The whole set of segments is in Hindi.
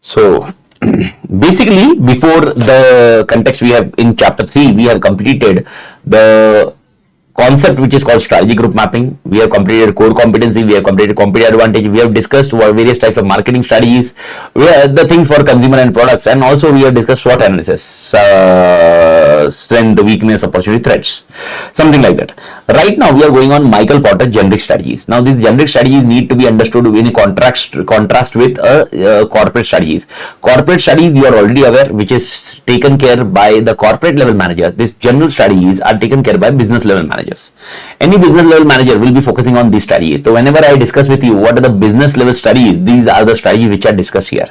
So basically, before the context we have in chapter 3, we have completed the concept which is called strategy group mapping. We have completed core competency, we have completed competitive advantage, we have discussed what various types of marketing strategies, the things for consumer and products, and also we have discussed SWOT analysis, strength, weakness, opportunity, threats, something like that. Right now we are going on Michael Porter generic strategies. Now these generic strategies need to be understood in contrast with corporate strategies. Corporate strategies, you are already aware, which is taken care by the corporate level manager. These general strategies are taken care by business level managers. Any business level manager will be focusing on these strategies. So whenever I discuss with you what are the business level strategies, these are the strategies which are discussed here.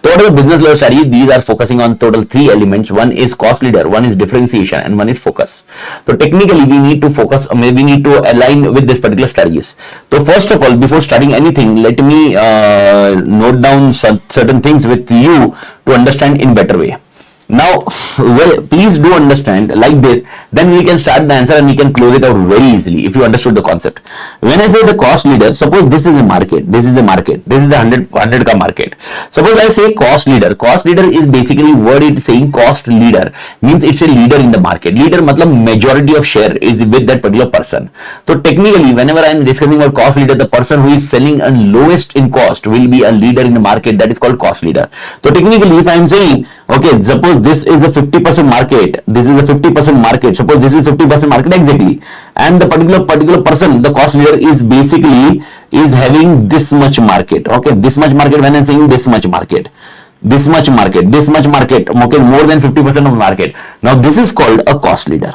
So what are the business level strategies? These are focusing on total 3 elements. One is cost leader, one is differentiation, and one is focus. So technically we need to focus, we need to align with this particular strategies. So first of all, before starting anything, let me note down certain things with you to understand in better way. Now, well, please do understand like this, then we can start the answer and we can close it out very easily if you understood the concept. When I say the cost leader, suppose this is a market, this is the market, this is the 100K market. Suppose I say cost leader is basically word it's saying cost leader, means it's a leader in the market. Leader matlab majority of share is with that particular person. So technically, whenever I am discussing about cost leader, the person who is selling a lowest in cost will be a leader in the market, that is called cost leader. So technically, if I am saying, okay, suppose this is the 50% market, this is the 50% market, suppose this is 50% market exactly, and the particular person, the cost leader is basically is having this much market. Okay, this much market, when I'm saying this much market, okay, more than 50% of the market. Now this is called a cost leader.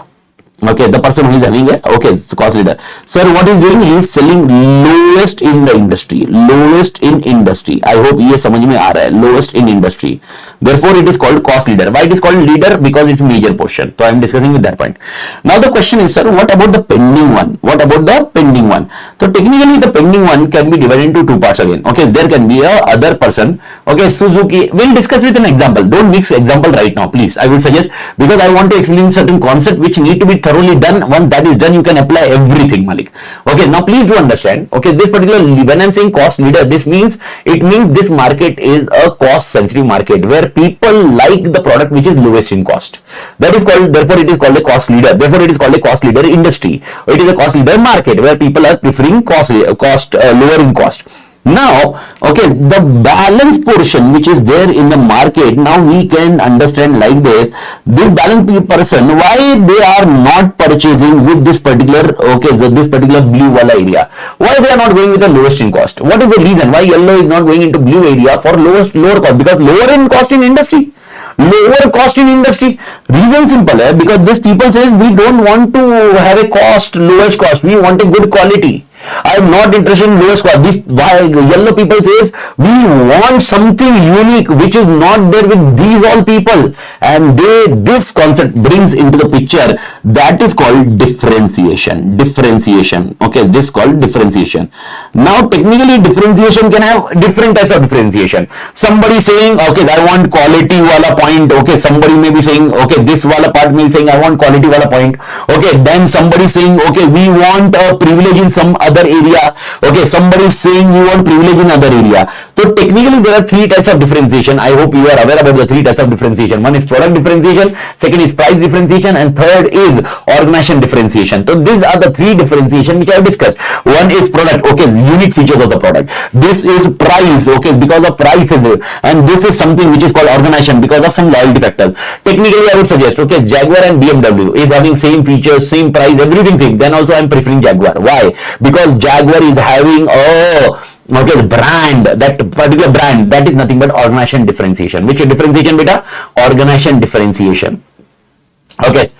Okay, the person who is having a, okay, it's the cost leader. Sir, what is doing? He is selling lowest in the industry. Lowest in industry. I hope ये समझ में आ रहा है. Lowest in industry. Therefore, it is called cost leader. Why it is called leader? Because it's major portion. So I am discussing with that point. Now the question is, sir, what about the pending one? What about the pending one? So technically, the pending one can be divided into 2 parts again. Okay, there can be a other person. Okay, Suzuki. We'll discuss with an example. Don't mix example right now, please. I will suggest, because I want to explain certain concept which need to be thoroughly done. Once that is done, you can apply everything, Malik. Okay, now please do understand. Okay, this particular, when I'm saying cost leader, this means, it means this market is a cost sensitive market where people like the product which is lowest in cost. That is called, therefore it is called a cost leader. Therefore it is called a cost leader industry. It is a cost leader market where people are preferring lower in cost. Now, okay, the balance portion which is there in the market, now we can understand like this balance person, why they are not purchasing with this particular, okay, so this particular blue wala area. Why they are not going with the lowest in cost? What is the reason why yellow is not going into blue area for lower cost? Because lower in cost in industry. Lower cost in industry. Reason simple, because these people says we don't want to have a cost, lowest cost. We want a good quality. I am not interested in lowest cost. This why yellow people says we want something unique which is not there with these all people, and this concept brings into the picture, that is called differentiation. Okay, this called differentiation. Now technically differentiation can have different types of differentiation. Somebody saying, okay, I want quality wala point. Okay, somebody may be saying, okay, this wala part may be saying I want quality wala point. Okay, then somebody saying, okay, we want a privilege in some other area. Okay, somebody is saying we want privilege in other area. So technically there are 3 types of differentiation. I hope you are aware about the 3 types of differentiation. One is product differentiation, second is price differentiation, and third is organization differentiation. So these are the 3 differentiation which I have discussed. One is product, okay, unique features of the product. This is price, okay, because of price, and this is something which is called organization because of some loyalty factors. Technically I would suggest, okay, Jaguar and BMW is having same features, same price, everything same. Then also I am preferring Jaguar. Why? Because Jaguar is having okay, the brand, that particular brand, that is nothing but organization differentiation. Which differentiation, beta? Organization differentiation. Okay.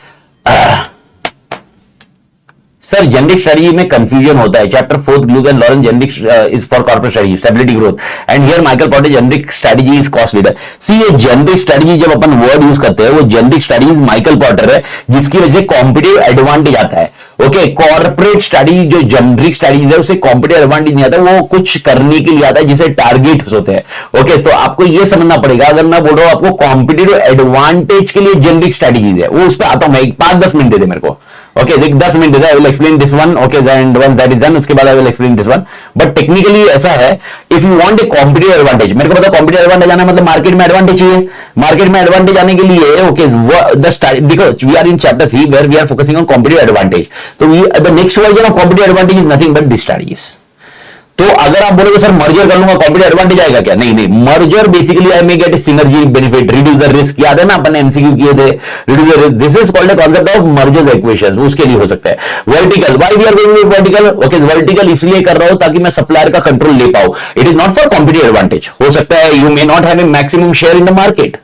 Sir generic strategy में कंफ्यूजन होता है. Chapter 4 Glueck and Lawrence generic is for corporate strategy, stability growth, and here Michael Porter generic strategy is cost leader. See ये जेनेरिक स्ट्रेटजी जब अपन वर्ड यूज करते हैं, वो जेनेरिक स्ट्रेटजी माइकल पोर्टर है, जिसकी वजह से कॉम्पिटिटिव एडवांटेज आता है. ओके, कॉर्पोरेट स्ट्रेटजी जो जेनेरिक स्ट्रेटजी है उसे कॉम्पिटिटिव एडवांटेज नहीं आता, वो कुछ करने के लिए आता है जिसे टारगेट्स होते हैं. ओके, तो आपको ये समझना पड़ेगा. अगर मैं बोल रहा हूं आपको कॉम्पिटिटिव एडवांटेज के लिए जेनेरिक स्ट्रेटजीज है, वो उस पर आता हूं मैं. 5-10 मिनट दे दे मेरे को. Okay 10 minute I will explain this one, okay, and once that is done उसके बाद I will explain this one. But technically ऐसा है, if you want a competitive advantage, मेरे को पता कॉम्पिटिटिव एडवांटेज आना मतलब मार्केट में एडवांटेज चाहिए. मार्केट में एडवांटेज आने के लिए okay because we are in chapter 3 where we are focusing on competitive advantage. तो the next version of competitive advantage is nothing but this strategies. तो अगर आप बोलोगे सर मर्जर कर लूंगा कॉम्पिटिटिव एडवांटेज आएगा क्या? नहीं नहीं, merger basically I may get a synergy benefit, reduce the risk. याद है ना अपन एमसीक्यू किए थे, reduce the risk. This is called the concept of merger equations. उसके लिए हो सकता है. Vertical, why we are going with vertical? Okay, vertical इसलिए कर रहा हूं ताकि मैं सप्लायर का कंट्रोल ले पाऊं. It is not for competitive advantage. हो सकता है you may not have a maximum share in the market.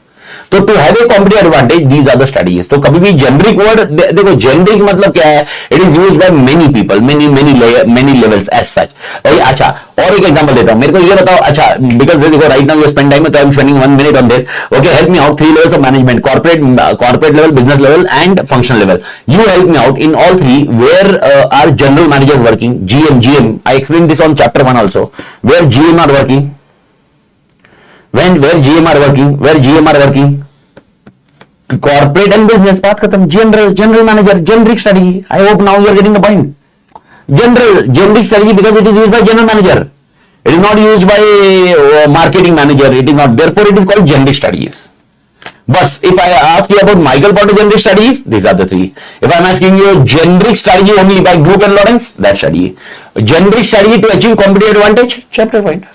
तो to have a competitive advantage these are the strategies. तो कभी भी जेनरिक वर्ड देखो, जेनरिक मतलब क्या है? It is used by many people, many levels as such. अच्छा, और एक एग्जांपल देता हूं. मेरे को ये बताओ, अच्छा, बिकॉज देखो right now you spend time, तो I am spending 1 minute on this. Okay, help me out. 3 levels of management, corporate level, business level and functional level. You help me out in all 3 where are general managers working. GM, I explain this on chapter 1 also. Where GM are working, where GM are working, corporate and business, बात खत्म. general manager, generic strategy. I hope now you are getting the point. Generic strategy because it is used by general manager. It is not used by marketing manager. It is not. Therefore, it is called generic strategies. But if I ask you about Michael Porter generic strategies, these are the 3. If I am asking you generic strategy only by Group and Lawrence, that strategy. Generic strategy to achieve competitive advantage, chapter point.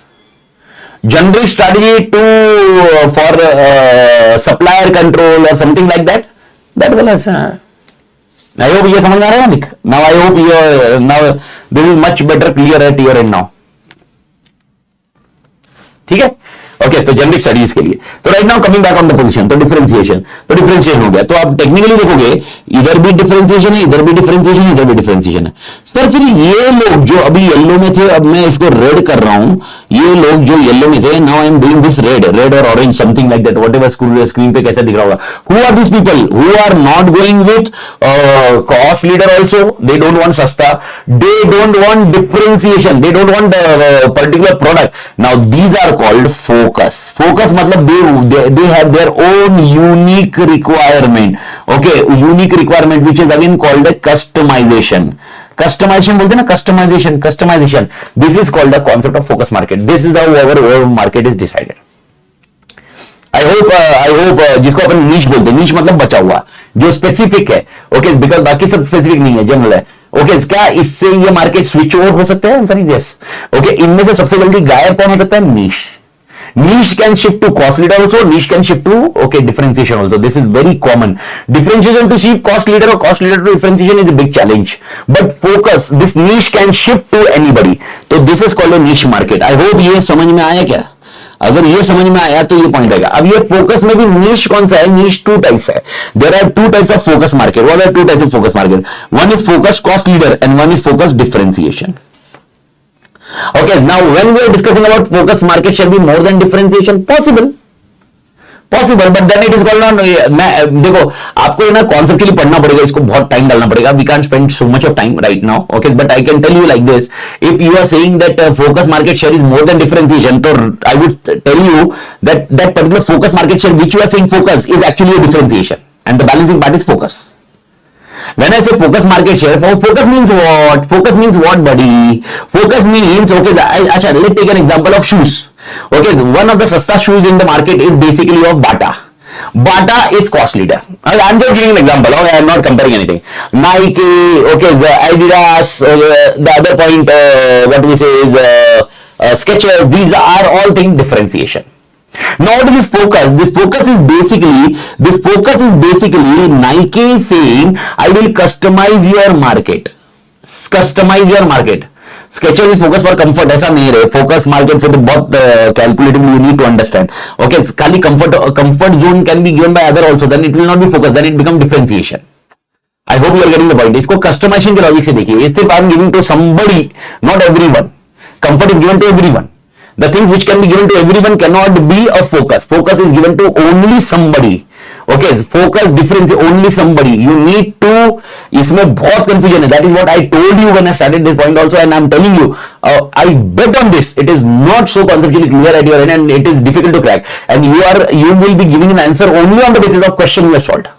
Generic strategy to for supplier control or something like that, that will has. I hope ये समझ आ रहा है निक. Now I hope now this is much better clear at your end now. ठीक है. ओके, तो जेनरिक स्टडीज के लिए. तो right now coming back on the position, तो डिफरेंशिएशन हो गया. तो आप टेक्निकली देखोगे इधर भी डिफरेंशिएशन है, इधर भी डिफरेंशिएशन, इधर भी डिफरेंशिएशन है. सर फिर ये लोग जो अभी येलो में थे, अब मैं इसको रेड कर रहा हूं. ये लोग जो येलो में थे, now I am doing this red और orange, something like that, whatever screen पे कैसा दिख रहा होगा. Who are this people who are not going with cost leader also? They don't want सस्ता, they don't want differentiation, they don't want particular product. Now these are called focus मतलब they have their own unique requirement. Okay, unique requirement which is again called a customization बोलते हैं ना, customization. This is called the concept of focus market. This is how our market is decided. I hope जिसको अपन नीश बोलते हैं, नीश मतलब बचा हुआ, जो स्पेसिफिक है. ओके, बिकॉज बाकी सब स्पेसिफिक नहीं है, जनरल है. ओके, क्या इससे ये मार्केट स्विच ओवर हो सकता है? Answer is yes. ओके, इनमें से सबसे जल्दी गायब कौन हो सकता है? नीश. Niche can shift to cost leader also. Niche can shift to differentiation also. This is very common. Differentiation to shift cost leader or cost leader to differentiation is a big challenge. But focus, this niche can shift to anybody. So this is called a niche market. I hope ये समझ में आया क्या? अगर ये समझ में आया तो ये पॉइंट आएगा. अब ये फोकस में भी नीश कौन सा है? नीश 2 टाइप्स है. There are 2 types of focus market. What are 2 types of focus market? One is focus cost leader and one is focus differentiation. Okay, now when we are discussing about focus market shall be more than differentiation, possible, but then it is called not. देखो आपको ना कॉन्सेप्ट के लिए पढ़ना पड़ेगा, इसको बहुत टाइम डालना पड़ेगा. We can't spend so much of time right now. Okay, but I can tell you like this: if you are saying that focus market share is more than differentiation, so I would tell you that particular focus market share which you are saying focus is actually a differentiation, and the balancing part is focus. When I say focus market share, focus means what? Focus means what, buddy? Focus means, okay, let's take an example of shoes. Okay, one of the sasta shoes in the market is basically of Bata. Bata is cost leader. I'm just giving an example. Okay, I'm not comparing anything. Nike, okay, the Adidas, the other point, what we say is Skechers. These are all things differentiation. Now what is this focus? This focus is basically Nike saying I will customize your market. Skechers is focus for comfort. ऐसा नहीं है. Focus market for the बहुत calculatively you need to understand. Okay, खाली comfort zone can be given by other also. Then it will not be focus. Then it become differentiation. I hope you are getting the point. इसको customization के logic से देखिए. सिर्फ I am giving to somebody, not everyone. Comfort is given to everyone. The things which can be given to everyone cannot be a focus. Focus is given to only somebody. Okay, focus difference only somebody. You need to. इसमें बहुत confusion है. That is what I told you when I started this point also, and I'm telling you, I bet on this. It is not so conceptually clear at your end, and it is difficult to crack. And you will be giving an answer only on the basis of question you have solved.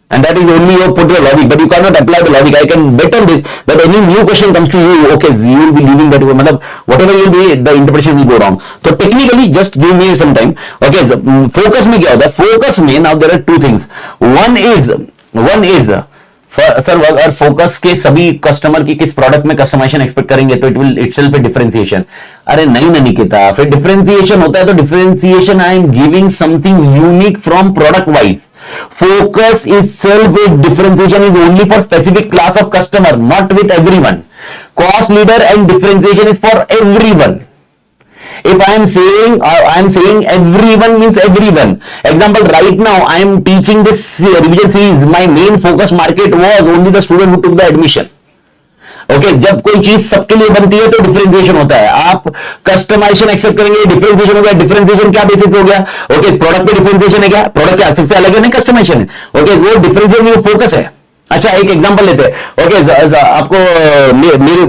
And that is only you put your logic, but you cannot apply the logic. I can bet on this that any new question comes to you, okay, you will be leaving that, matlab, whatever you will be, the interpretation will go wrong. So technically, just give me some time. Okay, so, focus में क्या होता है? Focus में now there are two things. One is sir अगर फोकस के सभी कस्टमर की किस प्रोडक्ट में कस्टमाइजेशन एक्सपेक्ट करेंगे तो it will itself A differentiation. अरे नहीं ना निकिता, फिर डिफरेंशिएशन होता है तो differentiation I am giving something unique from product wise. Focus itself with differentiation is only for specific class of customer, not with everyone. Cost leader and differentiation is for everyone. If I am saying everyone means everyone. Example, right now I am teaching this revision series. My main focus market was only the student who took the admission. Okay जब कोई चीज सबके लिए बनती है तो डिफरेंशिएशन होता है. आप कस्टमाइजेशन एक्सेप्ट करेंगे, डिफरेंशिएशन हो गया. डिफरेंशिएशन क्या बेसिस पे हो गया? ओके प्रोडक्ट पे डिफरेंशिएशन है क्या? प्रोडक्ट क्या सबसे अलग है? नहीं, कस्टमाइजेशन है. ओके वो डिफरेंशिएशन वो फोकस है. अच्छा एक एग्जांपल लेते हैं. ओके आपको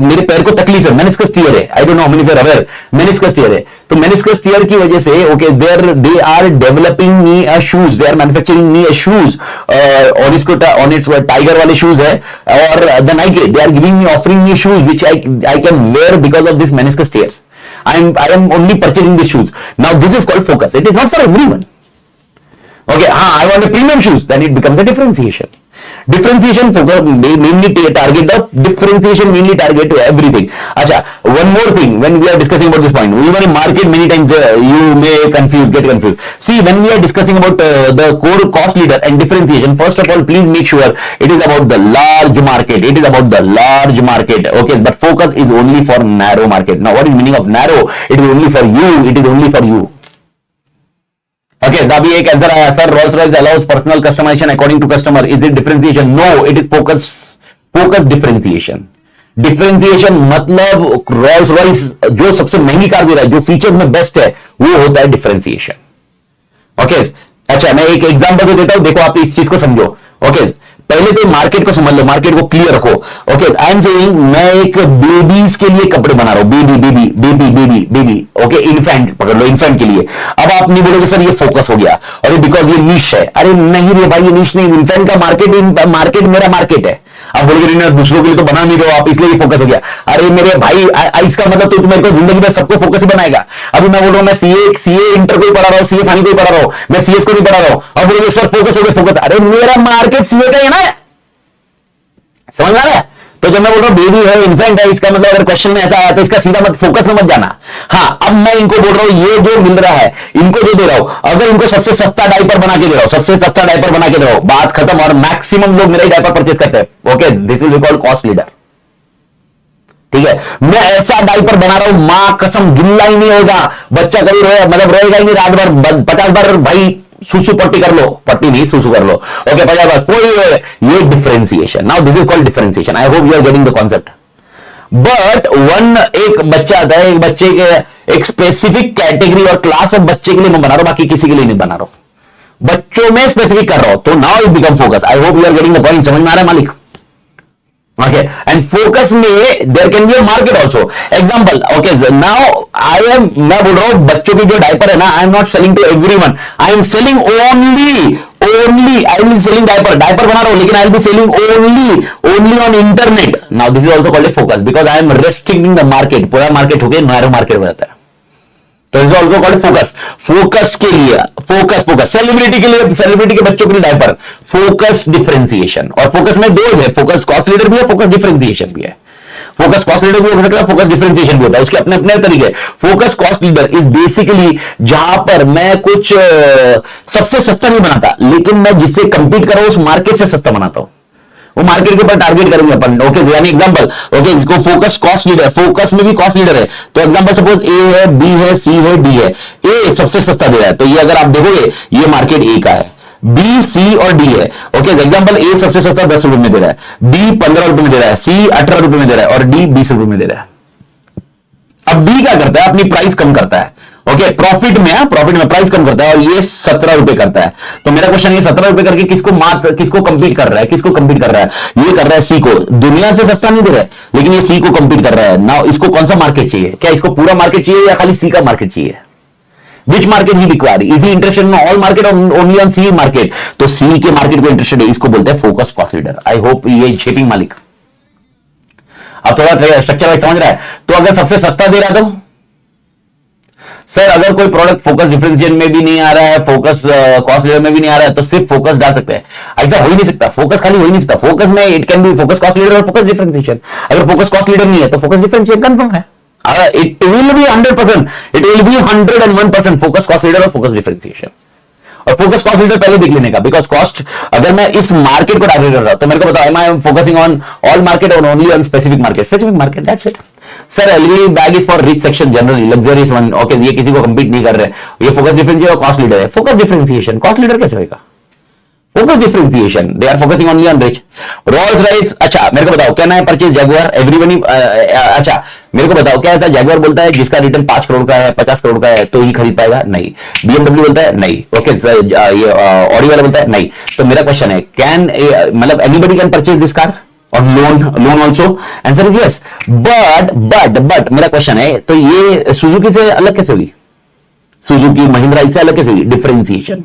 मेरे पैर को तकलीफ है, मेनिस्कस टियर है. I don't know how many are aware, meniscus tear है. तो मेनिस्कस टियर की वजह से okay they are developing me a shoes, they are manufacturing me a shoes Onitsuka Tiger वाले शूज है. और the Nike they are giving me offering me shoes which I can wear because of this meniscus tear. I am only purchasing this shoes. Now this is called focus. It is not for everyone. Okay हाँ, I want a premium shoes, then it becomes a differentiation. Differentiation focus mainly target the differentiation mainly target to everything. Acha, one more thing when we are discussing about this point, even in market many times you may get confused. See, when we are discussing about the core cost leader and differentiation, first of all, please make sure it is about the large market. It is about the large market. Okay, but focus is only for narrow market. Now, what is meaning of narrow? It is only for you. It is only for you. Okay, अभी एक आंसर आया sir, Rolls Royce allows personal customisation according to customer. Is it differentiation? No, it is focus differentiation. Differentiation मतलब रोल्स रॉयस जो सबसे महंगी कार दे रहा है, जो फीचर्स में बेस्ट है, वो होता है डिफरेंशिएशन. ओके अच्छा मैं एक एग्जांपल तो देता हूं, देखो आप इस चीज को समझो. ओके पहले तो मार्केट को समझ लो, मार्केट को क्लियर रखो. ओके आई एम सेइंग मैं एक बेबीज के लिए कपड़े बना रहा हूं. बेबी ओके इन्फेंट पकड़ लो, इन्फेंट के लिए. अब आप नहीं बोलोगे सर ये फोकस हो गया, अरे बिकॉज ये नीश है. अरे नहीं रे भाई, ये नीश नहीं, इन्फेंट का मार्केट मेरा मार्केट है. आप बोलोगे नहीं दूसरों के लिए तो बना नहीं रहे हो आप, इसलिए फोकस हो गया. अरे मेरे भाई इसका मतलब तो मेरे को जिंदगी में सबको फोकस ही बनाएगा. अभी मैं बोल रहा हूं मैं सीए इंटर को ही पढ़ा रहा हूं, सीए फाइनल को ही पढ़ा रहा हूं, मैं सीएस को नहीं पढ़ा रहा हूं. अब बोलोगे सर फोकस हो गया, फोकस. अरे मेरा मार्केट सीए का है ना, समझ में आ रहा है? तो जब मैं बोल रहा हूं बेबी है, इन्फेंट है, इसका मतलब अगर क्वेश्चन में ऐसा आया तो इसका सीधा मत फोकस में मत जाना. हाँ अब मैं इनको बोल रहा हूं ये जो मिल रहा है, इनको जो दे रहा हूं, अगर इनको सबसे सस्ता डायपर बना के दे रहा हूं, सबसे सस्ता डायपर बना के दे रहा हूं, बात खत्म. और मैक्सिमम लोग मेरा ही डायपर परचेज करते हैं. Okay this will be called cost leader. ठीक है, मैं ऐसा डायपर बना रहा हूं, मां कसम गिल्ला ही नहीं होगा, बच्चा कभी रोएगा ही नहीं रात भर. 50 बार भाई सुसु पट्टी कर लो, पट्टी नहीं सुसु कर लो. ओके 50 बार कोई, ये differentiation. Now this is called differentiation. I hope you are getting the concept. But एक बच्चा आता है, एक बच्चे के एक स्पेसिफिक कैटेगरी और क्लास ऑफ बच्चे के लिए मैं बना रहा हूं, बाकी किसी के लिए नहीं बना रहा हूं, बच्चों में स्पेसिफिक कर रहा हूं. तो now it become focus. I hope you are getting the point. समझ में आ रहा है मालिक? Okay, and focus में there can be a market also. Example, okay, now मैं बोल रहा हूँ बच्चों की जो डायपर है ना, I am not selling to everyone. I am selling only I will be selling diaper बना रहा हूँ, लेकिन I will be selling only on internet. Now this is also called a focus because I am restricting the market. पूरा मार्केट हो गया नैरो मार्केट हो जाता है. तो is also called focus. Focus के लिए फोकस सेलिब्रिटी के लिए, सेलिब्रिटी के बच्चों के लिए डायपर, फोकस डिफरेंशिएशन. और फोकस में दो है, फोकस कॉस्ट लीडर भी है, फोकस डिफरेंशिएशन भी है. फोकस कॉस्ट लीडर भी हो सकता है, फोकस डिफरेंशिएशन भी होता है, उसके अपने अपने तरीके. Focus cost leader is basically जहां पर मैं कुछ सबसे सस्ता नहीं बनाता, लेकिन मैं जिससे कंपीट कर रहा हूं उस मार्केट से सस्ता बनाता हूं. वो मार्केट के ऊपर टारगेट करेंगे अपन. ओके यानी एग्जांपल, ओके इसको फोकस कॉस्ट लीडर, फोकस में भी कॉस्ट लीडर है. तो एग्जांपल सपोज ए है, बी है, सी है, डी है. ए सबसे सस्ता दे रहा है, तो ये अगर आप देखोगे ये मार्केट ए का है, बी सी और डी है. ओके एग्जांपल ए सबसे सस्ता 10 रुपए में दे रहा है, बी 15 रुपए में दे रहा है, सी 18 रुपए में दे रहा है और डी 20 रुपए में दे रहा है. अब बी क्या करता है? अपनी प्राइस कम करता है. ओके प्रॉफिट में प्राइस कम करता है और ये 17 रुपए करता है. तो मेरा क्वेश्चन ये 17 रुपए करके किसको कंपीट कर रहा है? ये कर रहा है सी को. दुनिया से सस्ता नहीं दे रहा है, लेकिन ये सी को कंपीट कर रहा है. नाउ इसको कौन सा मार्केट चाहिए? क्या इसको पूरा मार्केट चाहिए या खाली सी का मार्केट चाहिए? Which market he require, is he interested in all market और ओनली ऑन सी मार्केट, तो सी के मार्केट को इंटरेस्टेड है, इसको बोलते हैं फोकस कॉस्ट लीडर। आई होप ये शेपिंग मालिक अब थोड़ा स्ट्रक्चर वाइज समझ रहा है। तो अगर सबसे सस्ता दे रहा तो सर अगर कोई प्रोडक्ट फोकस डिफरेंशिएशन में भी नहीं आ रहा है, फोकस कॉस्ट लीडर में भी नहीं आ रहा है, तो सिर्फ फोकस डाल सकते हैं। ऐसा हो ही नहीं सकता, फोकस खाली हो ही नहीं सकता। फोकस में it can be focus cost leader और फोकस डिफरेंशिएशन। अगर फोकस कॉस्ट लीडर नहीं है तो फोकस डिफरेंशिएशन कंफर्म है। It will B 100%, it will B 101% focus cost leader और फोकस डिफरेंशिएशन। और फोकस कॉस्ट लीडर पहले देख लेने का, बिकॉज कॉस्ट अगर मैं इस मार्केट को टारगेट कर रहा हूं तो मेरे को बताओ, am I focusing on all market और only on specific market? Specific market, that's it. Sir LV bag is for rich section generally, luxurious one, okay, ये किसी को कंपीट नहीं कर रहे, ये फोकस डिफरेंशिएशन और कॉस्ट लीडर है। फोकस डिफरेंशिएशन, कॉस्ट लीडर कैसे होगा? Focus differentiation, they are focusing only on rich. Rolls Royce, अच्छा मेरे को बताओ, can I purchase Jaguar? Everyone, अच्छा मेरे को बताओ, क्या ऐसा जगुआर बोलता है जिसका रिटर्न 5 करोड़ का है, 50 करोड़ का है तो ही खरीद पाएगा? नहीं। बीएमडब्ल्यू बोलता है? नहीं। ओके, ये ऑडी वाला बोलता है? नहीं। तो मेरा क्वेश्चन है, कैन मतलब anybody can purchase this car और loan also? Answer is yes. But मेरा क्वेश्चन है, तो ये सुजुकी से अलग कैसे हुई? सुजुकी महिंद्रा इससे अलग कैसे हुई? Differentiation.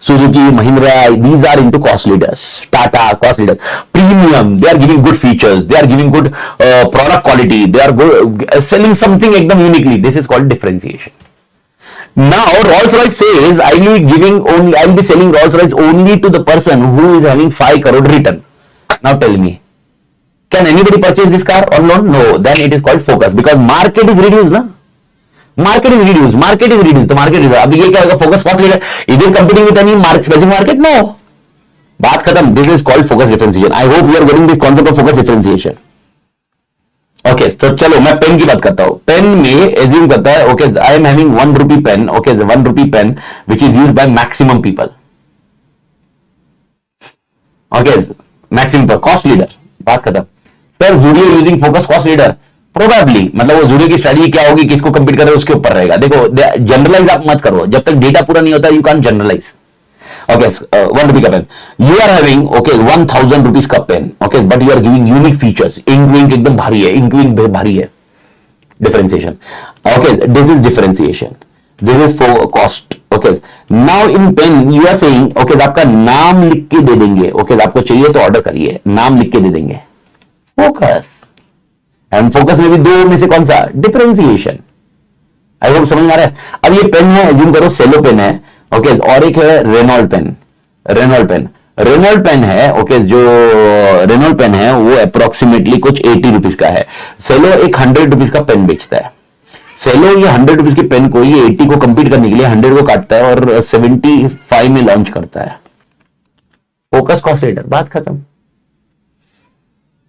Suzuki Mahindra these are into cost leaders, Tata cost leaders, premium, they are giving good features, they are giving good product quality, they are selling something एकदम uniquely, this is called differentiation. Now Rolls-Royce says I will be selling Rolls-Royce only to the person who is having 5 crore return. Now tell me, can anybody purchase this car or no? No. Then it is called focus, because market is reduced, na? Market is reduced. तो market is, अब ये क्या होगा? Focus cost leader, is it competing with any specific market? No. बात खत्म. This is called focus differentiation. I hope you are getting this concept of focus differentiation. Okay, तो चलो मैं पेन की बात करता हूं। पेन में एज्यूम करता है, okay, I am having 1 rupee pen, okay, 1 rupee pen which is used by maximum people, okay, maximum cost leader, बात खत्म। Sir Zudio using focus cost leader, probably, मतलब वो जूडियो की स्ट्रेटजी क्या होगी, किसको कंपीट कर रहे हो उसके ऊपर रहेगा। देखो, जनरलाइज आप मत करो, जब तक डेटा पूरा नहीं होता you can generalise. Okay, 1 rupee का पेन, you are having, okay, 1000 rupees का पेन, okay, but you are giving unique features, ink एकदम भारी है, इंक भारी है, differentiation, okay, this is differentiation, this is for cost, okay, now in pen you are saying, okay, आपका नाम लिख के दे देंगे, okay, आपको चाहिए तो ऑर्डर करिए, नाम लिख के दे देंगे, फोकस, एंड फोकस में भी दो में से कौन सा? डिफरेंशिएशन। आई होप समझ में आ रहा है। अब ये पेन है, एज्यूम करो सेलो पेन है, ओके, और एक है रेनॉल्ड पेन है, ओके, जो रेनॉल्ड पेन है वो अप्रोक्सीमेटली कुछ 80 रुपीज का है। सेलो एक 100 रुपीज का पेन बेचता है। सेलो ये 100 रुपीज के पेन को ये 80 को कंपीट करने के लिए 100 को काटता है और 75 में लॉन्च करता है। फोकस कॉस्ट लीडर, बात खत्म।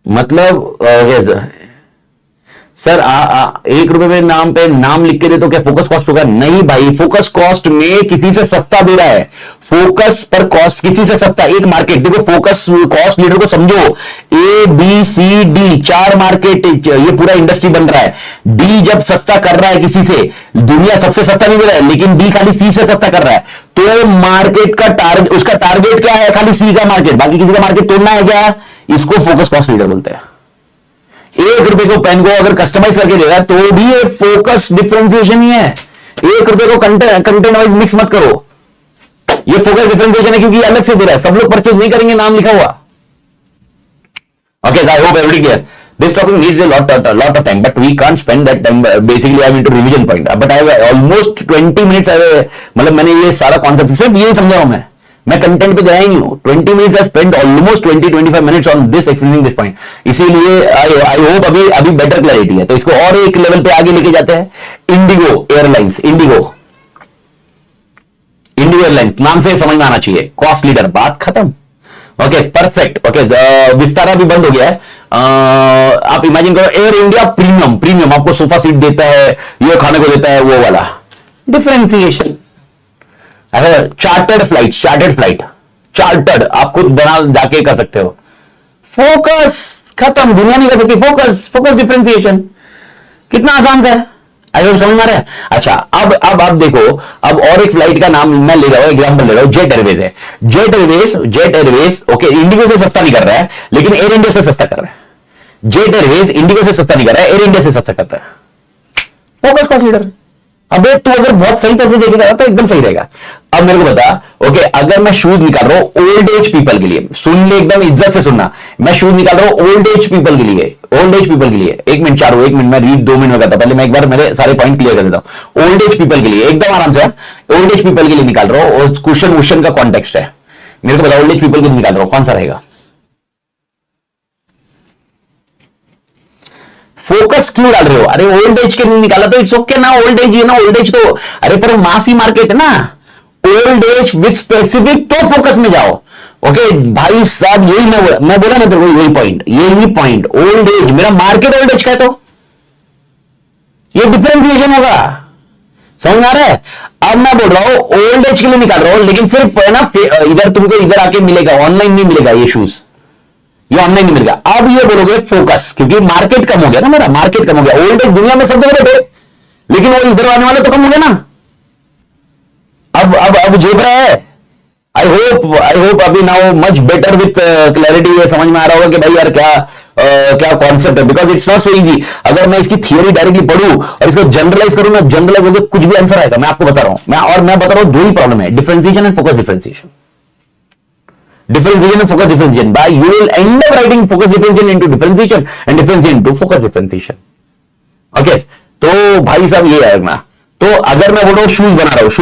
मतलब सर 1 रुपए में नाम पे नाम लिख के दे तो क्या फोकस कॉस्ट होगा? नहीं भाई, फोकस कॉस्ट में किसी से सस्ता दे रहा है, फोकस पर कॉस्ट किसी से सस्ता। एक मार्केट, देखो फोकस कॉस्ट लीडर को समझो, A B C D 4 market, ये पूरा इंडस्ट्री बन रहा है। डी जब सस्ता कर रहा है किसी से, दुनिया सबसे सस्ता नहीं दे रहा है, लेकिन डी खाली सी से सस्ता कर रहा है, तो मार्केट का टारगेट, उसका टारगेट क्या है? खाली सी का मार्केट, बाकी किसी का मार्केट तोड़ना है क्या? इसको फोकस कॉस्ट लीडर बोलते हैं। 1 रुपए को पेन को अगर कस्टमाइज करके देगा तो भी ये फोकस डिफरेंशिएशन ही है। 1 रुपए को कंटेंट वाइज मिक्स मत करो, ये फोकस डिफरेंशिएशन है, क्योंकि अलग से दे रहा है, सब लोग परचेज नहीं करेंगे नाम लिखा हुआ। Okay, I hope everybody clear. This topic needs a lot of time, but we can't spend that time. Basically, I'm into revision point. But I have almost 20 minutes. मतलब मैंने ये सारा कॉन्सेप्ट सिर्फ ये समझा हूं मैं कंटेंट पे गया ही नहीं हूं। 20 minutes I spent almost 20-25 minutes on this explaining this point. इसीलिए आई होप अभी बेटर क्लैरिटी है। तो इसको और एक लेवल पे आगे लेके जाते हैं। इंडिगो एयरलाइंस, इंडिगो एयरलाइंस नाम से समझ में आना चाहिए, कॉस्ट लीडर, बात खत्म। Okay, perfect. ओके, विस्तारा भी बंद हो गया है। आप इमेजिन करो, एयर इंडिया प्रीमियम आपको सोफा सीट देता है, ये खाने को देता है, वो वाला डिफरेंशिएशन। चार्टर्ड फ्लाइट आप खुद बना जाके कर सकते हो। फोकस खत्म, दुनिया नहीं कर सकती। फोकस डिफरेंशिएशन कितना आसान सा है, आई समझ में आ रहा है। अच्छा, अब आप देखो, अब और एक फ्लाइट का नाम मैं ले रहा हूं, एग्जांपल ले रहा हूं, जेट एयरवेज है। जेट एयरवेज ओके, इंडिगो से सस्ता नहीं कर रहा है, लेकिन एयर इंडिया से सस्ता कर रहा है। जेट एयरवेज इंडिगो से सस्ता नहीं कर रहा है, एयर इंडिया से सस्ता करता है। फोकस कॉस्ट लीडर, अबे तू अगर बहुत सही तरह से देखेगा तो एकदम सही रहेगा। अब मेरे को बता, ओके, अगर मैं शूज निकाल रहा हूं ओल्ड एज पीपल के लिए, सुन ले एकदम इज्जत से सुनना, मैं शूज निकाल रहा हूं ओल्ड एज पीपल के लिए, ओल्ड एज पीपल के लिए, एक मिनट चारों, एक मिनट, मैं रीड 2 मिनट में करता, पहले मैं एक बार मेरे सारे पॉइंट क्लियर कर देता हूं। ओल्ड एज पीपल के लिए एकदम आराम से, ओल्ड एज पीपल के लिए निकाल रहा हूं, और क्वेश्चन का कॉन्टेक्स्ट है, मेरे को बता ओल्ड एज पीपल के लिए निकाल रहा हूं, कौन सा रहेगा? फोकस क्यों डाल रहे हो? अरे ओल्ड एज के लिए निकाला तो इट्स ओके ना, ओल्ड एज, ये ना ओल्ड एज तो, अरे पर मासी मार्केट है ना, ओल्ड एज विथ स्पेसिफिक तो फोकस में जाओ। ओके भाई साहब, यही मैं बोला ना, तो यही पॉइंट, यही पॉइंट, ओल्ड एज, मेरा मार्केट ओल्ड एज का है, तो ये डिफरेंशिएशन होगा, समझ में आ रहा है? अब मैं बोल रहा हूं ओल्ड एज के लिए निकाल रहा हूं, लेकिन सिर्फ है ना, इधर तुमको इधर आके मिलेगा, ऑनलाइन नहीं मिलेगा ये शूज, ये ऑनलाइन नहीं मिलेगा। अब ये बोलोगे फोकस, क्योंकि मार्केट कम हो गया ना, मेरा मार्केट कम हो गया, ओल्ड एज दुनिया में सब जगह बैठे, लेकिन वो इधर आने वाले तो कम हो गया ना। अब झेप रहा है। आई होप अभी now much better with clarity, ये समझ में आ रहा होगा कि भाई यार क्या कॉन्सेप्ट है, because it's not so easy. अगर मैं इसकी थियोरी डायरेक्टली पढ़ूं और इसको जनरलाइज करूं ना, जनरलाइज होकर कुछ भी आंसर आएगा, मैं आपको बता रहा हूं, मैं बता रहा हूं, दो ही प्रॉब्लम है, differentiation and focus differentiation. Differentiation and focus differentiation. By you will end up writing focus differentiation into differentiation and differentiation into focus differentiation. Okay, तो भाई साहब ये है ना, तो अगर मैं बोल रहा हूँ शूज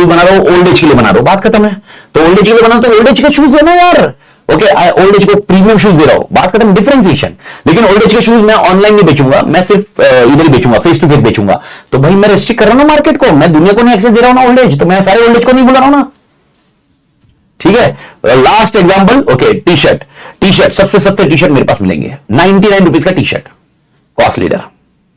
बना रहा हूँ ओल्ड एज के लिए बना रहा हूँ, बात खत्म है। तो ओल्ड एज के लिए बना तो ओल्ड एज के शूज देना यार, ओके, ओल्ड एज को प्रीमियम शूज दे रहा हूँ, बात खत्म, डिफरेंशिएशन। लेकिन ओल्ड एज के शूज मैं ऑनलाइन नहीं बेचूंगा, मैं सिर्फ इधर ही बेचूंगा, फेस टू फेस बेचूंगा, तो भाई मैं रेस्ट्रिक्ट कर रहा हूँ ना मार्केट को, मैं दुनिया को नहीं एक्सेस दे रहा हूँ ना ओल्ड एज, तो मैं सारे ओल्ड एज को नहीं बुला रहा हूँ ना, ठीक है। Last example, okay, T shirt सबसे सस्ते टी शर्ट मेरे पास मिलेंगे 99 रुपीज का टी शर्ट, कॉस्ट लीडर,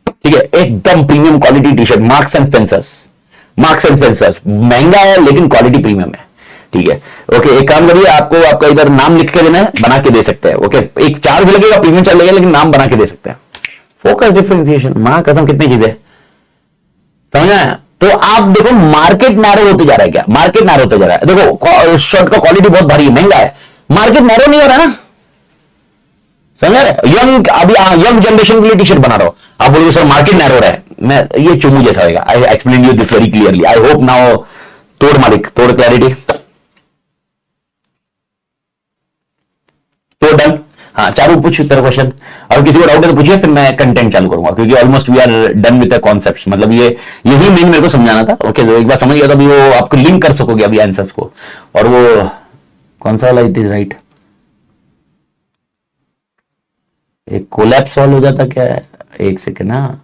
ठीक है, एकदम premium quality T shirt, marks and Spencer's, महंगा है लेकिन क्वालिटी प्रीमियम है, ठीक है। ओके, एक काम करिए, आपको आपका इधर नाम लिख के देना है, बना के दे सकते हैं, ओके, एक चार्ज लगेगा, प्रीमियम चार्ज लगेगा, लेकिन नाम बना के दे सकते हैं। फोकस डिफरेंशिएशन, मां कसम कितनी चीजें, समझ आया? तो आप देखो मार्केट नैरो होते जा रहा है, क्या मार्केट नैरो होते जा रहा है, देखो शर्ट का क्वालिटी बहुत भारी है, महंगा है, मार्केट नैरो नहीं हो रहा है ना, समझ रहे? यंग जनरेशन के लिए टी शर्ट बना रहा हूं, आप बोलोगे सर मार्केट नैरो हो रहा है, मैं ये चुमू जैसा होगा, आई explain you this very clearly, I hope now तोड़ मालिक, तोड़ क्लैरिटी, तो डन। हाँ चारू पूछ तेरा क्वेश्चन, और किसी को डाउट है तो पूछिए, फिर मैं कंटेंट चालू करूंगा, क्योंकि almost we are done with the concepts, मतलब ये यही मेन मेरे को समझाना था। ओके, तो एक बार समझ गया तो अभी वो आपको लिंक कर सकोगे अभी आंसर्स को, और वो कौन सा वाला, इट इज राइट, एक कोलैप्स सॉल्व हो जाता क्या है, एक सेकेंड ना,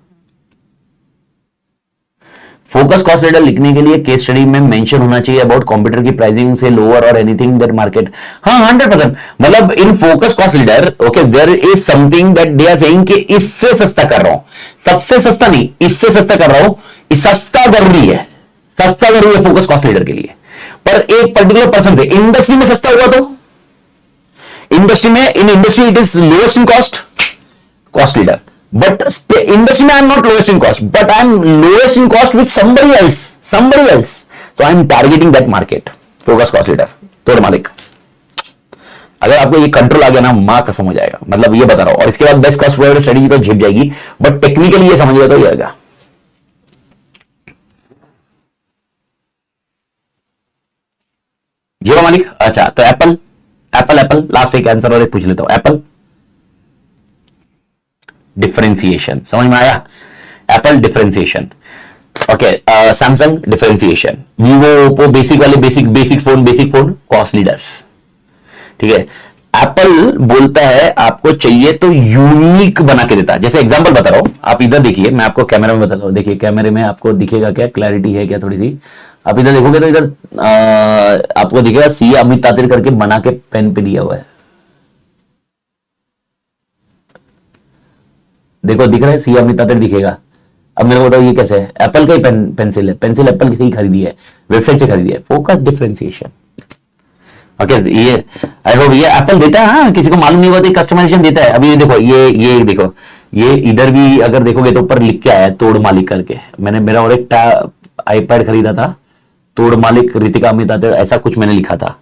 फोकस कॉस्ट लीडर लिखने के लिए केस स्टडी में मेंशन होना चाहिए अबाउट कंप्यूटर की प्राइसिंग से लोअर और एनीथिंग दैट मार्केट, हाँ 100%, मतलब in focus cost leader, okay, there is something that they are saying कि इससे सस्ता कर रहा हूं, सबसे सस्ता नहीं, इससे सस्ता कर रहा हूं, सस्ता जरूरी है, सस्ता जरूरी है फोकस कॉस्ट लीडर के लिए, पर एक पर्टिकुलर पर्सन से, इंडस्ट्री में सस्ता हुआ तो इंडस्ट्री में, in industry it is lowest in cost leader, but industry I am not lowest in cost, but I am lowest in cost with somebody else, so I am targeting that market, focus cost leader, तोड़ मालिक। अगर आपको ये कंट्रोल आ गया ना, मां कसम हो जाएगा, मतलब ये बता रहा हूं, और इसके बाद बेस्ट कॉस्ट प्रोवाइडर स्ट्रेटेजी तो झेप जाएगी, बट टेक्निकली ये समझ गया तो ये आएगा। जीरो मालिक, अच्छा तो एप्पल लास्ट एक आंसर और एक पूछ लेता हूं, एप्पल डिफरेंशिएशन, समझ में आया? Apple differentiation, okay, Samsung differentiation, Vivo Oppo basic वाले बेसिक फोन कॉस्ट लीडर्स, ठीक है। एप्पल बोलता है आपको चाहिए तो यूनिक बना के देता है, जैसे एग्जांपल बता रहा हूं, आप इधर देखिए, मैं आपको कैमरा में बताता हूं, देखिए कैमरे में आपको दिखेगा क्या, क्लैरिटी है क्या थोड़ी सी, आप इधर देखोगे तो इधर आपको दिखेगा सी अमित तातिर करके बना के पेन पे दिया हुआ है, देखो दिख रहा है, सी अमित तातिर दिखेगा। अब मेरे को बताओ ये कैसे है, एप्पल का ही पेंसिल है, पेंसिल एप्पल की ही खरीदी है, वेबसाइट से खरीदी है, फोकस डिफरेंशिएशन, ओके, ये आई होप ये एप्पल देता है, हाँ किसी को मालूम नहीं हुआ तो कस्टमाइजेशन देता है। अभी ये देखो, ये देखो, ये इधर भी अगर देखोगे तो ऊपर लिख के आया तोड़ मालिक करके, मैंने मेरा और एक आईपैड खरीदा था, तोड़ मालिक रितिका अमित तातिर, ऐसा कुछ मैंने लिखा था,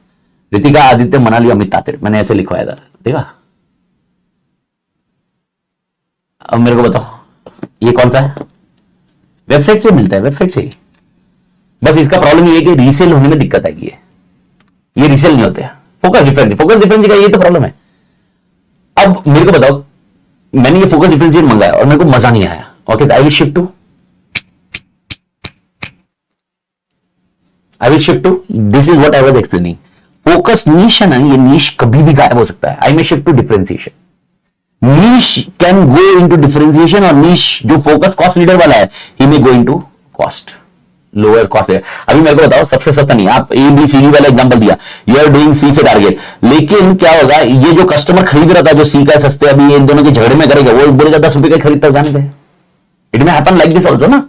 रितिका आदित्य मनाली अमित तातिर, मैंने ऐसे लिखवाया था, देखा। अब मेरे को बताओ ये कौन सा है, वेबसाइट से मिलता है, वेबसाइट से, बस इसका प्रॉब्लम ये है कि रीसेल होने में दिक्कत आएगी, ये रीसेल नहीं होते। फोकस डिफरेंस का ये तो प्रॉब्लम है। अब मेरे को बताओ, मैंने ये फोकस डिफरेंशिएट मंगाया और मेरे को मजा नहीं आया, okay, I will shift to this is what I was explaining. Focus niche है ना, ये नीश कभी भी गायब हो सकता है। I may shift to differentiation, niche can go into differentiation, और नीश जो फोकस कॉस्ट लीडर वाला है he may go into cost lower cost leader. अभी मेरे को बताओ, सबसे सस्ता नहीं, आप ए बी सी डी वाला एग्जांपल दिया, यू आर डूइंग सी से टारगेट, लेकिन क्या होगा, ये जो कस्टमर खरीद रहा था जो सी का सस्ते, अभी ये इन दोनों के झगड़े में करेगा, वो बोलेगा 10 रुपए का खरीदता, जाने दे। It may happen like this also ना।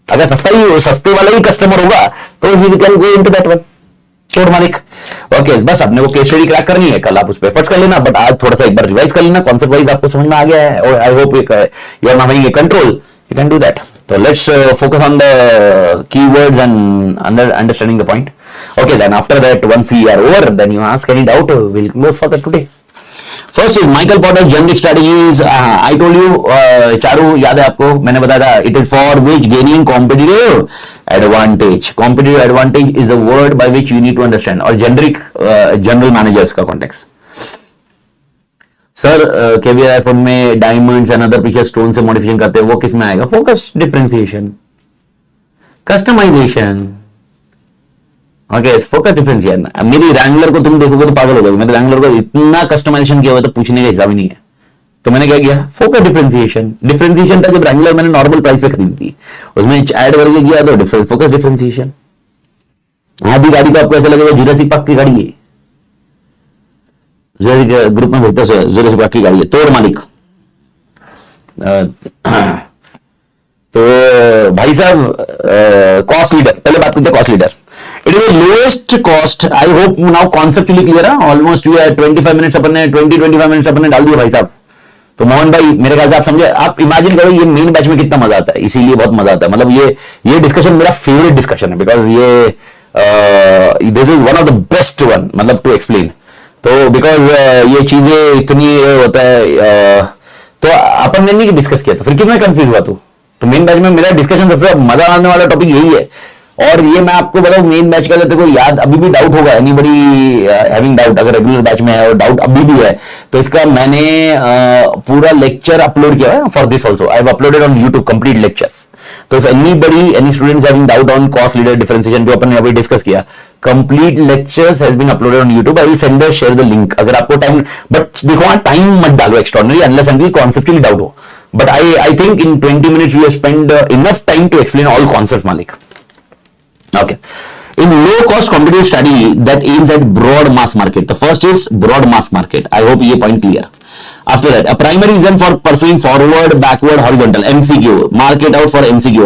अगर सस्ते वाला ही कस्टमर होगा तो he can go into that one. छोड़ मालिक। ओके, बस अपने को केस स्टडी क्रैक करनी है, कल आप उस पर एफर्ट्स कर लेना, बट आज थोड़ा सा एक बार रिवाइज कर लेना, कॉन्सेप्ट वाइज आपको समझ में आ गया है, और I hope you are now having a control, you can do that. So let's focus on the keywords and understanding the point. Okay, then after that, once we are over, then you ask any doubt, we'll close for the today. First is Michael Porter generic strategies. I told you, Charu याद है आपको, मैंने बताया था, it is for which gaining competitive advantage. Competitive advantage is a word by which you need to understand, और generic general managers का context. सर केवीआर आईफोन में diamonds and other precious stone से मॉडिफिकेशन करते हैं, वो किस में आएगा? Focus differentiation, customisation. Okay, focus differentiation. मेरी रैंगलर को तुम देखोगे तो पागल हो जाओगे, मैंने रैंगलर को इतना कस्टमाइजेशन किया हुआ तो पूछने का हिसाब ही नहीं है। तो मैंने क्या किया? Focus differentiation. डिफरेंशिएशन था जब रैंगलर मैंने नॉर्मल प्राइस पे खरीदी थी, उसमें ऐड करके किया तो फोकस डिफरेंशिएशन। आधी गाड़ी को आपको ऐसा लगेगा जुरासिक पार्क की गाड़ी है, ग्रुप में भेजता है, जुरासिक पार्क की गाड़ी है, तोड़ मालिक। तो भाई साहब, कॉस्ट लीडर, पहले बात करते हैं cost leader. It is lowest cost. I hope now conceptually clear है। ऑलमोस्ट यू है 25 मिनट्स अपन ने 20-25 मिनट्स अपन ने डाल दिया भाई साहब। तो मोहन भाई, मेरे ख्याल से आप समझे। आप इमेजिन करो ये मेन बैच में कितना मजा आता है, इसीलिए बहुत मजा आता है। मतलब ये डिस्कशन मेरा फेवरेट डिस्कशन है, बिकॉज ये this is one of the best one, मतलब टू एक्सप्लेन। तो बिकॉज ये चीजें इतनी होता है, तो अपन ने नहीं डिस्कस किया, तो फिर क्यों मैं कंफ्यूज हुआ? तो मेन बैच में मेरा डिस्कशन सबसे मजा आने वाला टॉपिक यही है। और ये मैं आपको बताऊं, मेन बैच का तेरे को याद अभी भी डाउट होगा, एनीबडी हैविंग डाउट, अगर रेगुलर बैच में है और डाउट अभी भी है, तो इसका मैंने पूरा लेक्चर अपलोड किया है for this also. I have uploaded on YouTube complete lectures. तो any students having doubt on cost leader differentiation, जो अपन ने अभी डिस्कस किया, complete lectures has been uploaded on YouTube. I will send the share the link अगर आपको टाइम, बट देखो वहां टाइम मत डालो extraordinary, unless and conceptually doubt हो। But I think in 20 minutes we have spent enough time to explain all concepts, Malik. Okay. In low cost competitive strategy that aims at broad mass market, the first is broad mass market. I hope ये point clear. After that, a primary reason for pursuing forward, backward, horizontal MCQ, mark it out for MCQ.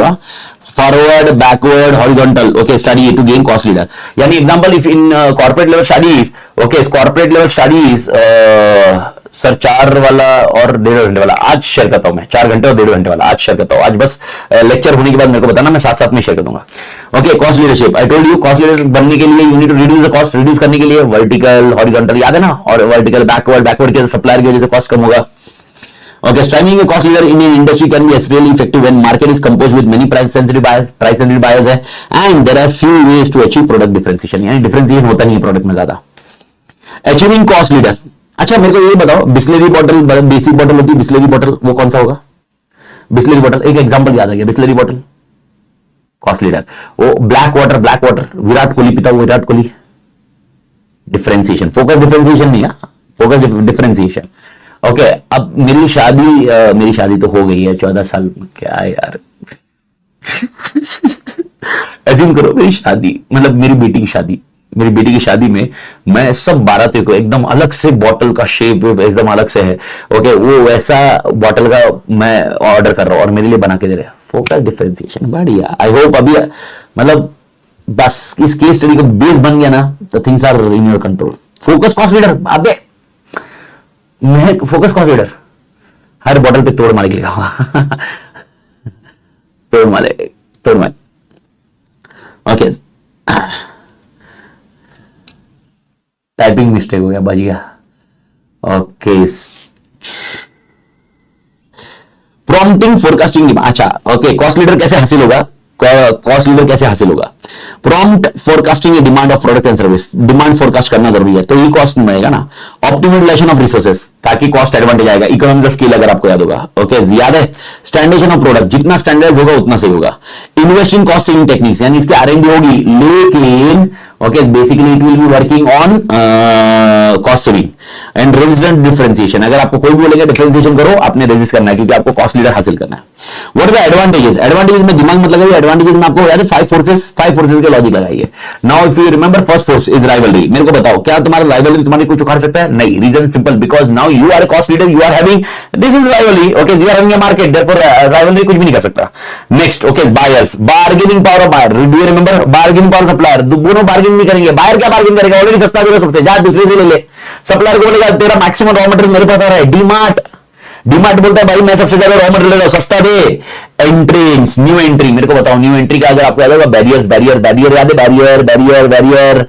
Forward, backward, horizontal. Okay, study to gain cost leader. यानी example, if in corporate level studies, okay, corporate level studies, sir 4 वाला और 1.5 घंटे वाला आज शेयर करता हूं मैं, 4 घंटे और 1.5 घंटे वाला आज शेयर करता हूं। आज बस लेक्चर होने के बाद मेरे को बताना, मैं साथ साथ में शेयर कर दूंगा। Okay, cost leadership. I told you, cost leader बनने के लिए you need to reduce the cost. Reduce करने के लिए वर्टिकल, हॉरिजॉन्टल, याद है ना, और वर्टिकल, बैकवर्ड के सप्लायर की वजह से कॉस्ट कम होगा। Okay, striving a cost leader in an industry can be especially effective when market is composed with many price sensitive buyers है, and there are few ways to achieve product differentiation. यानी differentiation होता नहीं है प्रोडक्ट में ज्यादा। Achieving cost leader। अच्छा मेरे को ये बताओ, बिस्लेरी बॉटल, बेसिक बॉटल होती है बिस्लेरी बॉटल, वो कौन सा होगा? बिस्लेरी बॉटल, एक एग्जांपल याद आ गया, बिस्लेरी बॉटल कॉस्ट लीडर। वो ब्लैक वाटर विराट कोहली पीता, वो Virat Kohli. Differentiation, focus differentiation नहीं है, फोकस डिफरेंशिएशन। ओके, अब मेरी शादी तो हो गई है 14 साल में, क्या यार एज्यूम करो मेरी शादी, मतलब मेरी बेटी की शादी में मैं सब 12 को एकदम अलग से बॉटल का शेप एकदम अलग से है, ओके, वो वैसा बॉटल का मैं ऑर्डर कर रहा हूं और मेरे लिए बना के दे रहे हैं। फोकस डिफरेंशिएशन, बढ़िया। आई होप अभी मतलब बस इस केस स्टडी का बेस बन गया ना, तो things are in your control. Focus cost leader, अबे मैं फोकस कॉस्ट लीडर हर बॉटल पे तोड़ मारे के लिखा तोड़ मारे। ओके, टाइपिंग मिस्टेक हो गया, बच गया। Okay, prompting forecasting. अच्छा, ओके, कॉस्ट लीडर कैसे हासिल होगा? कॉस्ट लीडर कैसे हासिल होगा? Prompt forecasting demand of product and service, demand forecast करना जरूरी है, तो ये कॉस्ट में रहेगा ना। ऑप्टिमाइजेशन ऑफ रिसोर्सेस, ताकि कॉस्ट एडवांटेज आएगा, इकोनॉमी ऑफ स्केल अगर आपको याद होगा, ओके याद है। स्टैंडर्डाइजेशन ऑफ प्रोडक्ट, जितना स्टैंडर्डाइज होगा उतना सही होगा। Invest in cost saving techniques, यानी इसकी आर&डी होगी, लेकिन okay basically it will be working on cost saving and resistant differentiation. अगर आपको कोई भी बोलेगा डिफरेंशिएशन करो, आपने रेजिस्ट करना है, क्योंकि आपको कॉस्ट लीडर हासिल करना है। What are the advantages? Advantages में दिमाग मत लगाइए, एडवांटेजेस में आपको याद है 5 फोर्सेस के लॉजिक लगाइए। Now if you remember, first force is rivalry. मेरे को बताओ, क्या तुम्हारा राइवलरी तुम्हारी कुछ उखाड़ सकता है? नहीं। Reason simple, because now you are a cost leader, you are having this is rivalry, okay you are having a market, therefore rivalry कुछ भी नहीं कर सकता। Next okay buyers, bargaining power of buyer, do you remember? Bargaining power supplier, दोनों बार्गेनिंग नहीं करेंगे। बायर क्या बार्गेन करेगा? ऑलरेडी सस्ता दे रहा सबसे, जा दूसरे से ले ले। सप्लायर को बोलेगा तेरा मैक्सिमम रॉ मटेरियल मेरे पास आ रहा है। डीमार्ट बोलता है भाई मैं सबसे ज्यादा रॉ मटेरियल ले रहा हूं, सस्ता दे। एंट्रेंस, न्यू एंट्री, मेरे को बताओ न्यू एंट्री का अगर आपको याद होगा, बैरियर याद है? बैरियर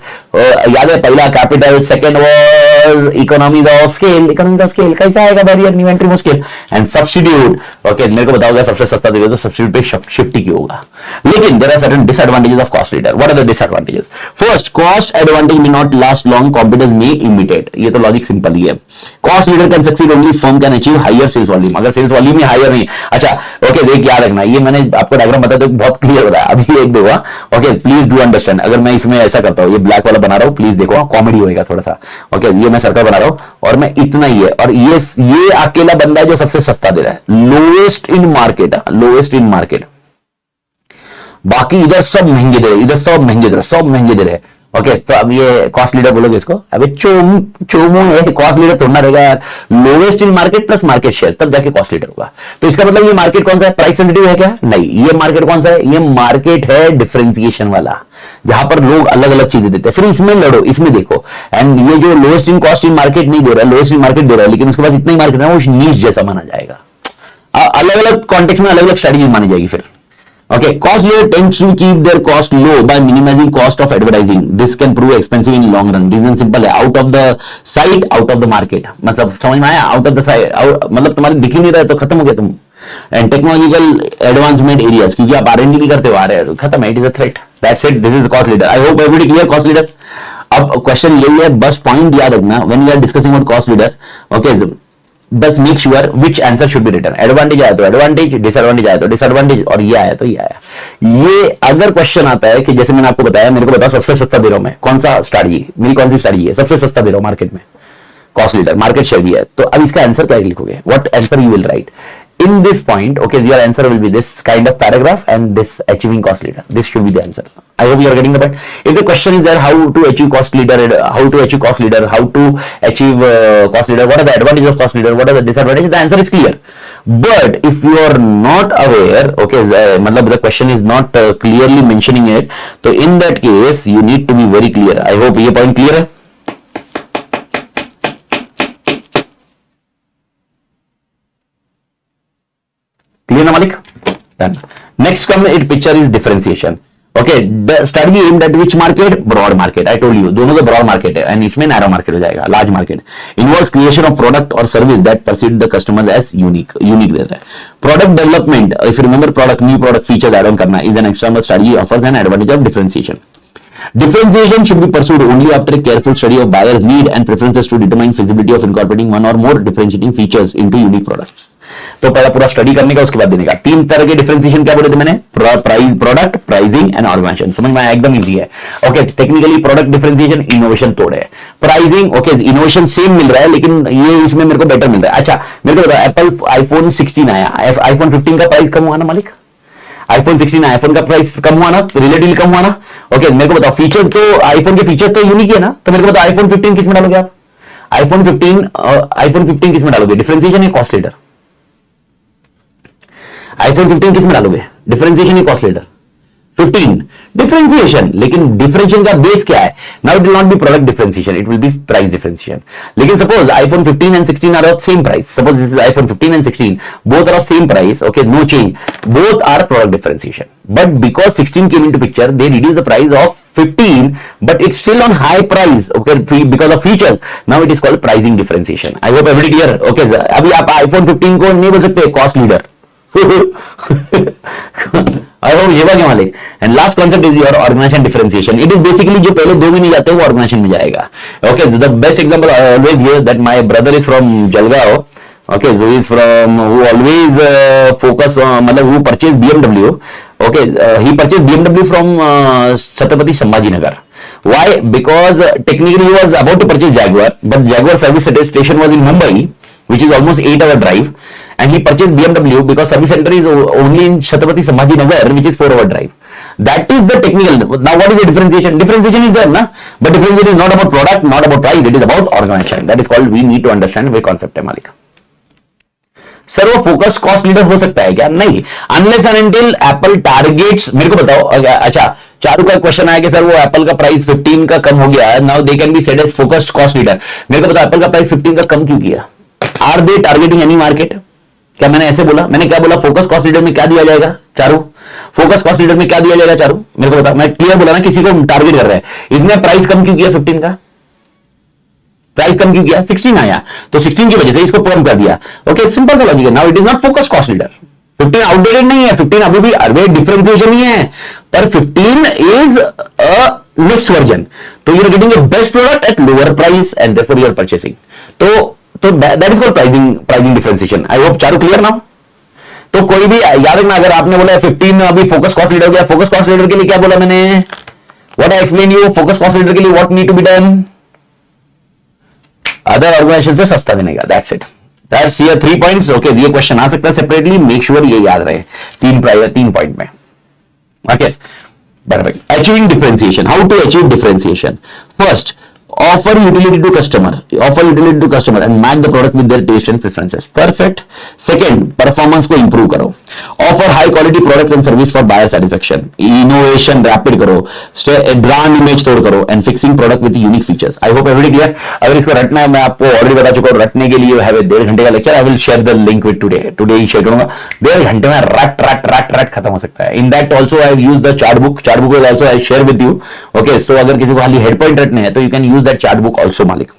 याद है? पहला capital, second was economies of scale. कैसा आएगा बैरियर? न्यू एंट्री मुश्किल। एंड सब्स्टिट्यूट, ओके मेरे को बताओगे सबसे सस्ता देगा तो सब्स्टिट्यूट पे शिफ्ट ही क्यों होगा। लेकिन there are certain disadvantages of cost leader. What are the disadvantages? First, cost advantage may not last long, competitors may imitate. ये तो लॉजिक सिंपल ही है। Cost leader can succeed only firm can achieve higher sales volume. अगर सेल्स वॉल्यूम में हायर नहीं, अच्छा ओके देख याद रखना, ये मैंने आपको डायग्राम बताया तो बहुत क्लियर बताया, अभी एक दो ओके प्लीज डू अंडरस्टैंड। अगर मैं इसमें ऐसा करता हूं, ये ब्लैक वाला बना रहा हूं, प्लीज देखो, कॉमेडी होएगा थोड़ा सा, ओके ये मैं सर्कल बना रहा हूं और मैं इतना ही है, और ये अकेला बंदा है जो सबसे सस्ता दे रहा है, लोएस्ट इन मार्केट। बाकी इधर सब महंगे दे रहे, सब महंगे दे रहे। ओके तो अब ये कॉस्ट लीडर बोलोगे इसको, अबे चोमू है, कॉस्ट लीडर थोड़ा रहेगा यार। Lowest in market plus market share, तब जाके कॉस्ट लीडर होगा। तो इसका मतलब ये मार्केट कौन सा है? प्राइस सेंसिटिव है क्या? नहीं। ये मार्केट कौन सा है? ये मार्केट है डिफरेंशिएशन वाला, जहां पर लोग अलग अलग चीजें देते हैं। फिर इसमें लड़ो, इसमें देखो। एंड ये जो lowest in cost in market नहीं दे रहा है, लोएस्ट इन मार्केट दे रहा है, लेकिन उसके पास इतना ही मार्केट है, वो नीच जैसा माना जाएगा। अलग अलग कॉन्टेक्स्ट में अलग अलग स्ट्रेटजी मानी जाएगी फिर। Okay, cost leader tends to keep their cost low by minimizing cost of advertising. This can prove expensive in long run. Reason simple है, out of the sight, out of the market. मतलब समझ में आया? Out of the sight, मतलब तुम्हारे दिख ही नहीं रहा है तो खत्म हो गया तुम। And technological advancement areas, क्योंकि आप R&D नहीं करते हो, आ रहे हो, खत्म है, it is a threat. That's it. This is the cost leader. I hope everybody clear cost leader. अब क्वेश्चन यही है, बस पॉइंट याद रखना when you are discussing about cost leader. Okay, बस make sure which answer should be written. Advantage आया तो एडवांटेज, डिसएडवांटेज आया तो डिसएडवांटेज, और ये आया तो ये आया। ये अगर क्वेश्चन आता है कि जैसे मैंने आपको बताया, मेरे को बताओ सबसे सस्ता दे रहा हूं मैं, कौन सा स्ट्रैटेजी, मेरी कौन सी स्ट्रैटेजी है सबसे सस्ता दे रहा हूं मार्केट में, कॉस्ट लीडर, मार्केट शेयर भी है, तो अब इसका आंसर क्या लिखोगे? What answer you will write in this point? Okay, your answer will be this kind of paragraph and this achieving cost leader. This should be the answer. I hope you are getting the point. If the question is there, how to achieve cost leader, how to achieve cost leader, how to achieve cost leader, what are the advantages of cost leader, what are the disadvantages, the answer is clear. But if you are not aware, okay, matlab the question is not clearly mentioning it, so in that case you need to be very clear. I hope ये point clear है. Clear na Malik? Done. Next come it picture is differentiation. Okay, the strategy aimed at which market? Broad market. I told you, दोनों तो broad market है, and इसमें narrow market हो जाएगा, large market. Involves creation of product or service that perceive the customer as unique देता है. Product development, if you remember product, new product features add on करना is an external strategy offers an advantage of differentiation. Differentiation should be pursued only after a careful study of buyer's need and preferences to determine feasibility of incorporating one or more differentiating features into unique products. तो पहला पूरा स्टडी करने का, उसके बाद देने का। 3 तरह के डिफरेंशिएशन क्या बोले थे मैंने? Price, product, pricing and organisation. समझ में आया? एकदम इजी है। Okay, technically product differentiation, innovation तोड़ है। प्राइसिंग ओके, इनोवेशन सेम मिल रहा है लेकिन ये इसमें मेरे को बेटर मिल रहा है। अच्छा मेरे को बताओ, एप्पल आईफोन 16 आया, आईफोन 15 का प्राइस कम हुआ ना मालिक? आईफोन 16 आईफोन का प्राइस कम हुआ ना, रिलेटिवली कम हुआ ना? ओके मेरे को बताओ, फीचर्स तो आईफोन के फीचर्स तो यूनिक है ना, तो मेरे को बताओ आईफोन 15 किस में डालोगे आप? आईफोन 15 किस में डालोगे? डिफरेंशिएशन या कॉस्ट लीडर? आईफोन 15 किस में डालोगे? डिफरेंशिएशन या कॉस्ट लीडर? 15 डिफरेंशिएशन, लेकिन डिफरेंशिएशन का बेस क्या है? Now it will not be product differentiation, it will be price differentiation. लेकिन suppose iPhone 15 and 16 are of same price, suppose this is iPhone 15 and 16, both are of same price, okay no change, both are product differentiation, but because 16 came into picture, they reduce the price of 15, but it's still on high price, okay, because of features. Now it is called pricing differentiation. I hope everybody clear. Okay, अभी आप आईफोन 15 को नहीं बोल सकते कॉस्ट लीडर। आई होप ये बात मालिक। And last concept is your organisation differentiation. It is basically जो पहले दो में नहीं जाते वो ऑर्गेनाइजेशन में जाएगा। Okay, the best example I always here that my brother is from Jalgaon. Okay, so he's from who always focus on, मतलब who purchased BMW. Okay, he purchased BMW from Chhatrapati Sambhajinagar. Why? Because technically he was about to purchase Jaguar, but Jaguar service station was in Mumbai, which is almost 8-hour drive, and he purchased BMW because service center is only in Chhatrapati Sambhajinagar, which is 4-hour drive. That is the technical. Now, what is the differentiation? Differentiation is there, na? But differentiation is not about product, not about price. It is about organization. That is called. We need to understand the concept है मालिक। सर वो फोकस कॉस्ट लीडर हो सकता है क्या? नहीं, unless and until Apple targets. मेरे को बताओ, अच्छा चारू का क्वेश्चन आया कि सर वो एप्पल का प्राइस 15 का कम हो गया, now they can be said as focused cost leader. मेरे को बताओ एप्पल का प्राइस 15 का कम क्यों किया? Are they targeting any market? क्या मैंने ऐसे बोला? मैंने क्या बोला? फोकस कॉस्ट लीडर में क्या दिया जाएगा चारू? फोकस कॉस्ट लीडर में क्या दिया जाएगा चारू? मेरे को बता। मैं क्लियर बोला ना, किसी को टारगेट कर रहा है। इसने प्राइस कम क्यों किया? 15 का प्राइस कम क्यों किया? 16 आया तो 16 की वजह से इसको कम कर दिया। ओके, सिंपल सा लॉजिक है। Now it is not focus cost leader. 15 outdated नहीं है, 15 अभी भी अरे डिफरेंशिएशन ही है, पर 15 इज अ नेक्स्ट वर्जन। तो you are getting a best product at lower price and therefore you are purchasing. तो that is called pricing differentiation. I hope Charu clear now. तो कोई भी याद रखना, अगर आपने बोला 15 अभी फोकस कॉस्ट लीडर गया, फोकस कॉस्ट लीडर के लिए क्या बोला मैंने? What I explain you, focus cost leader के लिए what need to be done? Other organisation से सस्ता देने का। That's it. दैट्स ये 3 पॉइंट्स। ओके, ये क्वेश्चन आ सकता है सेपरेटली, मेक श्योर ये याद रहे 3 पॉइंट में। Okay, perfect. Achieving differentiation, how to achieve differentiation? First, offer utility to customer and match the product with their taste and preferences. Perfect. Second, performance को improve करो। Offer high quality product and service for buyer satisfaction. Innovation rapid करो, brand image तोड़ करो and fixing product with unique features. I hope everybody clear। अगर इसको रटना है, मैं आपको ऑलरेडी बता चुका हूँ, रटने के लिए है 1.5 घंटे का lecture. I will share the link with today ही शेयर करूंगा। 1.5 घंटे में रट खत्म हो सकता है। In that also I use the chart book is also I share with you. Okay, so अगर किसी को खाली हेड पॉइंट रटने हैं तो you can use that chart book also, Malik.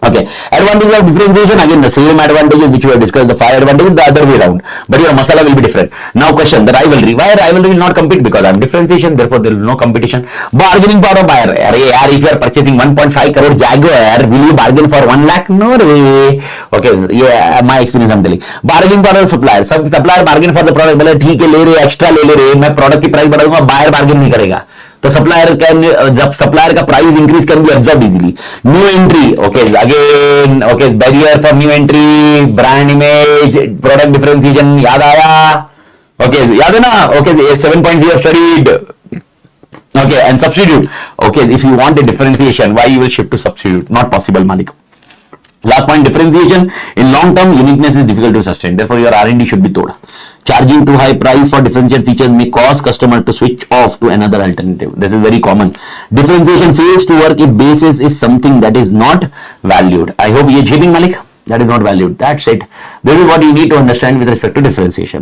Okay, advantage of differentiation, again the same advantages which we have discussed, the 5 advantages the other way around, but your masala will be different. Now question, the rivalry, why rivalry will not compete? Because I'm differentiation, therefore there will be no competition. Bargaining power of buyer, अरे यार, if you are purchasing 1.5 crore Jaguar, will you bargain for 1 lakh? No way. Okay, yeah, my experience I'm telling. Bargaining power of supplier, सब supplier bargain for the product, बोले ठीक है ले रहे एक्स्ट्रा ले रहे, मैं प्रोडक्ट की प्राइस बढ़ाऊंगा, बायर बार्गेन नहीं करेगा। तो सप्लायर कैन, जब सप्लायर का price increase can be observe easily. New entry, okay again, okay barrier for new entry, brand image, product differentiation, याद आया? ओके, याद है ना? Okay, 7 points we have studied. Okay, and substitute. Okay, if you want a differentiation, why you will shift to substitute? Not possible, Malik. Last point, differentiation in long term uniqueness is difficult to sustain, therefore your R&D should be told. Charging too high price for differentiated features may cause customer to switch off to another alternative. This is very common. Differentiation fails to work if basis is something that is not valued. I hope ye jhibing, Malik. That is not valued. That's it. This is what you need to understand with respect to differentiation.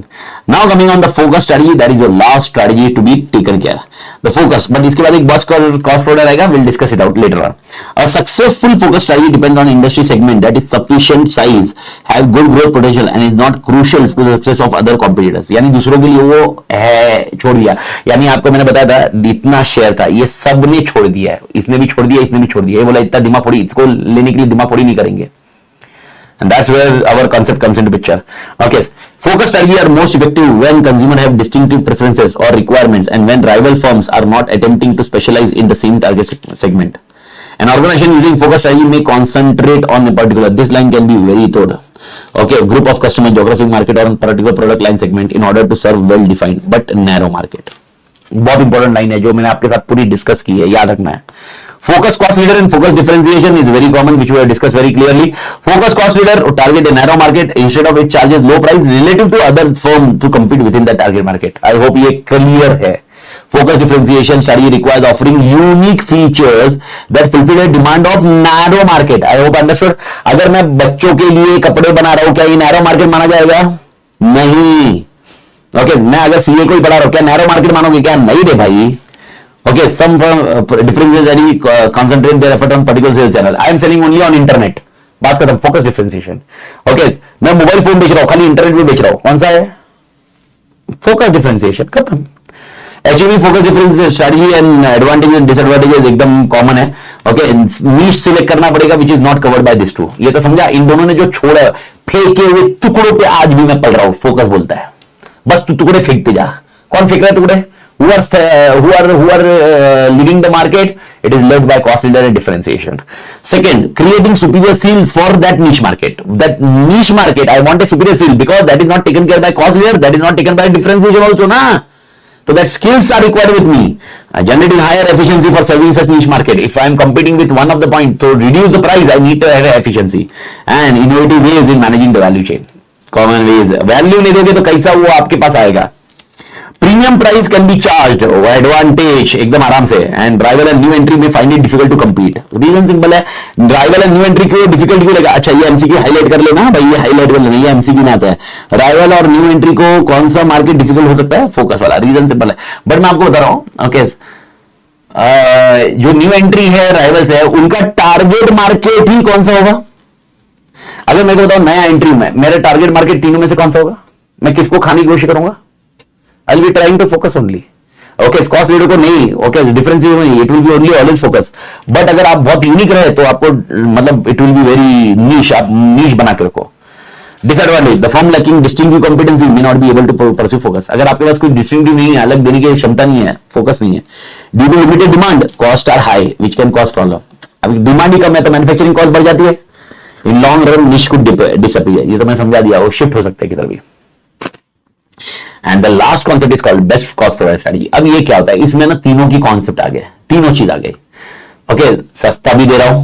Now coming on the focus strategy, that is your last strategy to be taken care. The focus, but इसके बाद एक bus cost product आएगा. We'll discuss it out later on. A successful focus strategy depends on industry segment that is sufficient size, have good growth potential, and is not crucial to the success of other competitors. यानी दूसरों के लिए वो है छोड़ दिया. यानी आपको मैंने बताया था इतना शेयर था, ये सब ने छोड़ दिया है. इसने भी छोड़ दिया, इसने भी छोड़ दिया. ये बोला इतना दिमाग फोड़ी, इसको लेने के लिए दिमाग फोड़ी नहीं करेंगे. And that's where our concept comes into picture. Okay, focus strategy are most effective when consumers have distinctive preferences or requirements, and when rival firms are not attempting to specialize in the same target segment. An organization using focus strategy may concentrate on a particular. This line can be very thorough. Okay, group of customer, geographic market, or particular product line segment in order to serve well-defined but narrow market. बहुत इंपॉर्टेंट लाइन है जो मैंने आपके साथ पूरी डिस्कस की है, याद रखना है. Focus cost leader and focus differentiation is very common, which we have discussed very clearly. Focus cost leader target a narrow market, instead of it charges low price relative to other firm to compete within that target market. I hope ये clear है. Focus differentiation strategy requires offering unique features that fulfill a demand of narrow market. I hope understood. अगर मैं बच्चों के लिए कपड़े बना रहा हूँ, क्या ये narrow market माना जाएगा? नहीं. Okay, मैं अगर सीए को ही पढ़ा रहा हूँ, क्या narrow market मानोगे? क्या नहीं रे भाई. Okay, some differences that we concentrate their effort on particular sales channel. I am selling only on internet. बात खत्म. Focus differentiation. Okay, मैं मोबाइल फोन बेच रहा हूँ, खाली इंटरनेट पे बेच रहा हूँ. कौन सा है? फोकस डिफरेंशिएशन खत्म। Achieving focus difference strategy and advantage and disadvantages एकदम कॉमन है। ओके, नीश सिलेक्ट करना पड़ेगा which is not covered by this two. ये तो समझा, इन दोनों ने जो छोड़ा फेंके हुए टुकड़ों पे आज भी मैं पढ़ रहा हूं, फोकस बोलता है बस तू टुकड़े फेंकते जा। कौन फेंक रहा है टुकड़े? who are leading the market? It is led by cost leader and differentiation. Second, creating superior sales for that niche market. That niche market, I want a superior sale because that is not taken care by cost leader, that is not taken by differentiation also, na? So that skills are required with me. Generating higher efficiency for serving such niche market. If I am competing with one of the point, to reduce the price, I need to have efficiency and innovative ways in managing the value chain. Common ways. Value नहीं दोगे तो कैसा वो आपके पास आएगा? Premium price can be charge, advantage एकदम आराम से, and driver and new entry में find it difficult to compete. Reason simple है, ड्राइवर एंड न्यू एंट्री क्यों डिफिकल्ट क्यों लगा? अच्छा ये एमसीक्यू हाईलाइट कर लेना भाई, ये हाईलाइट कर लेना, ये एमसीक्यू में आता है। ड्राइवर और न्यू एंट्री को कौन सा मार्केट डिफिकल्ट हो सकता है? फोकस वाला। रीजन सिंपल है, बट मैं आपको बता रहा हूं ओके, जो न्यू एंट्री है राइवल्स है, उनका टारगेट मार्केट ही कौन सा होगा? अगर मैं बताऊं नया एंट्री में मेरा टारगेट मार्केट तीनों में से कौन सा होगा? मैं किसको खाने की कोशिश करूंगा? I'll be trying to focus only. Okay, cost leader को नहीं, okay, difference नहीं, it will be only always focus. But अगर आप बहुत यूनिक रहे तो आपको मतलब it will be very niche, आप niche बना के रखो। Disadvantage, the firm lacking distinctive competency may not be able to pursue focus. अगर आपके पास कोई distinctive नहीं है, अलग देने की क्षमता नहीं है, focus नहीं है, due to limited demand, costs are high, which can cause problem. अभी डिमांड ही कम है तो मैन्युफैक्चरिंग कॉस्ट बढ़ जाती है, इन लॉन्ग रन निश कुड डिसअपीयर। ये तो मैं समझा दिया, वो शिफ्ट हो सकते हैं किधर भी। And the last concept is called best cost provide strategy. अब ये क्या होता है, इसमें ना तीनों की कॉन्सेप्ट आ गए, तीनों चीज आ गई। ओके, सस्ता भी दे रहा हूं,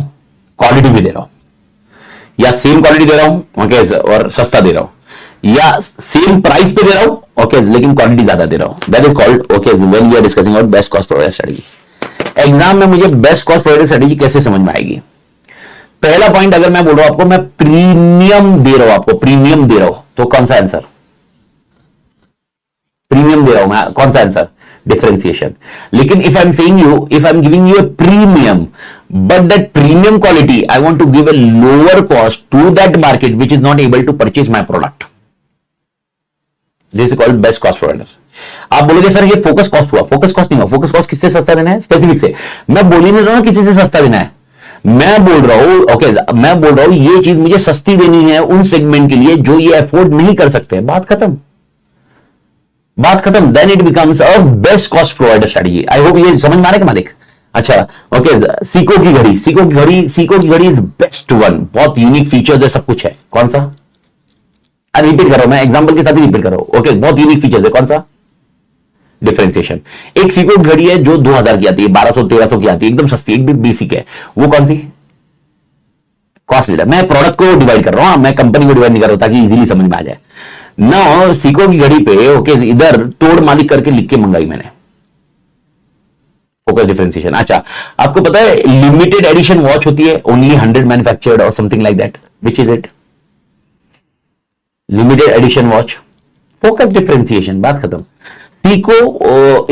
क्वालिटी भी दे रहा हूं, या सेम क्वालिटी दे रहा हूं ओके और सस्ता दे रहा हूं, या सेम प्राइस पे दे रहा हूं ओके लेकिन क्वालिटी ज्यादा दे रहा हूं। That is called okay when we are discussing about best cost provide strategy. Exam में मुझे बेस्ट कॉस्ट प्रोवाइड स्ट्रेटजी कैसे समझ में आएगी? पहला पॉइंट, अगर मैं बोल रहा हूं आपको मैं प्रीमियम दे रहा हूं, आपको प्रीमियम दे रहा हूं, तो कौन सा आंसर? प्रीमियम दे रहा हूं मैं, कौन सा आंसर? डिफरेंशिएशन। लेकिन if I am saying you, if I am giving you a premium but that premium quality I want to give a lower cost to that market which is not able to purchase my product, this is called best cost provider. आप बोलोगे सर ये फोकस कॉस्ट हुआ, फोकस कॉस्ट नहीं हुआ। फोकस कॉस्ट किससे सस्ता देना है? स्पेसिफिक से। मैं बोल ही नहीं रहा किसी से सस्ता देना है, मैं बोल रहा हूं ओके, मैं बोल रहा हूं ये चीज मुझे सस्ती देनी है उन सेगमेंट के लिए जो ये अफोर्ड नहीं कर सकते। बात खत्म, बात खत्म। Then it becomes a best cost provider strategy. I hope ये समझ में आ रहा है मालिक? अच्छा ओके, सीको की घड़ी, सीको की घड़ी, सीको की घड़ी इज बेस्ट वन, बहुत यूनिक फीचर्स है, सब कुछ है। कौन सा? रिपीट कर रहा हूं मैं, एग्जांपल के साथ ही रिपीट कर रहा हूं ओके, बहुत यूनिक फीचर्स है। कौन सा? डिफरेंशिएशन। एक सीको की घड़ी है जो 2000 की आती है, 1200-1300 की आती है, एकदम सस्ती, एक भी बेसिक है। वो कौन सी? Cost leader. मैं प्रोडक्ट को डिवाइड कर रहा हूं, मैं कंपनी को डिवाइड नहीं कर रहा हूं ताकि इजीली समझ में आ जाए। ना सीको की घड़ी पे ओके इधर तोड़ मालिक करके लिख के मंगाई मैंने, फोकस डिफरेंशिएशन। अच्छा, आपको पता है लिमिटेड एडिशन वॉच होती है, ओनली 100 मैन्युफैक्चर्ड और something like that, which is it? Limited edition watch, focus differentiation, बात खत्म। Seiko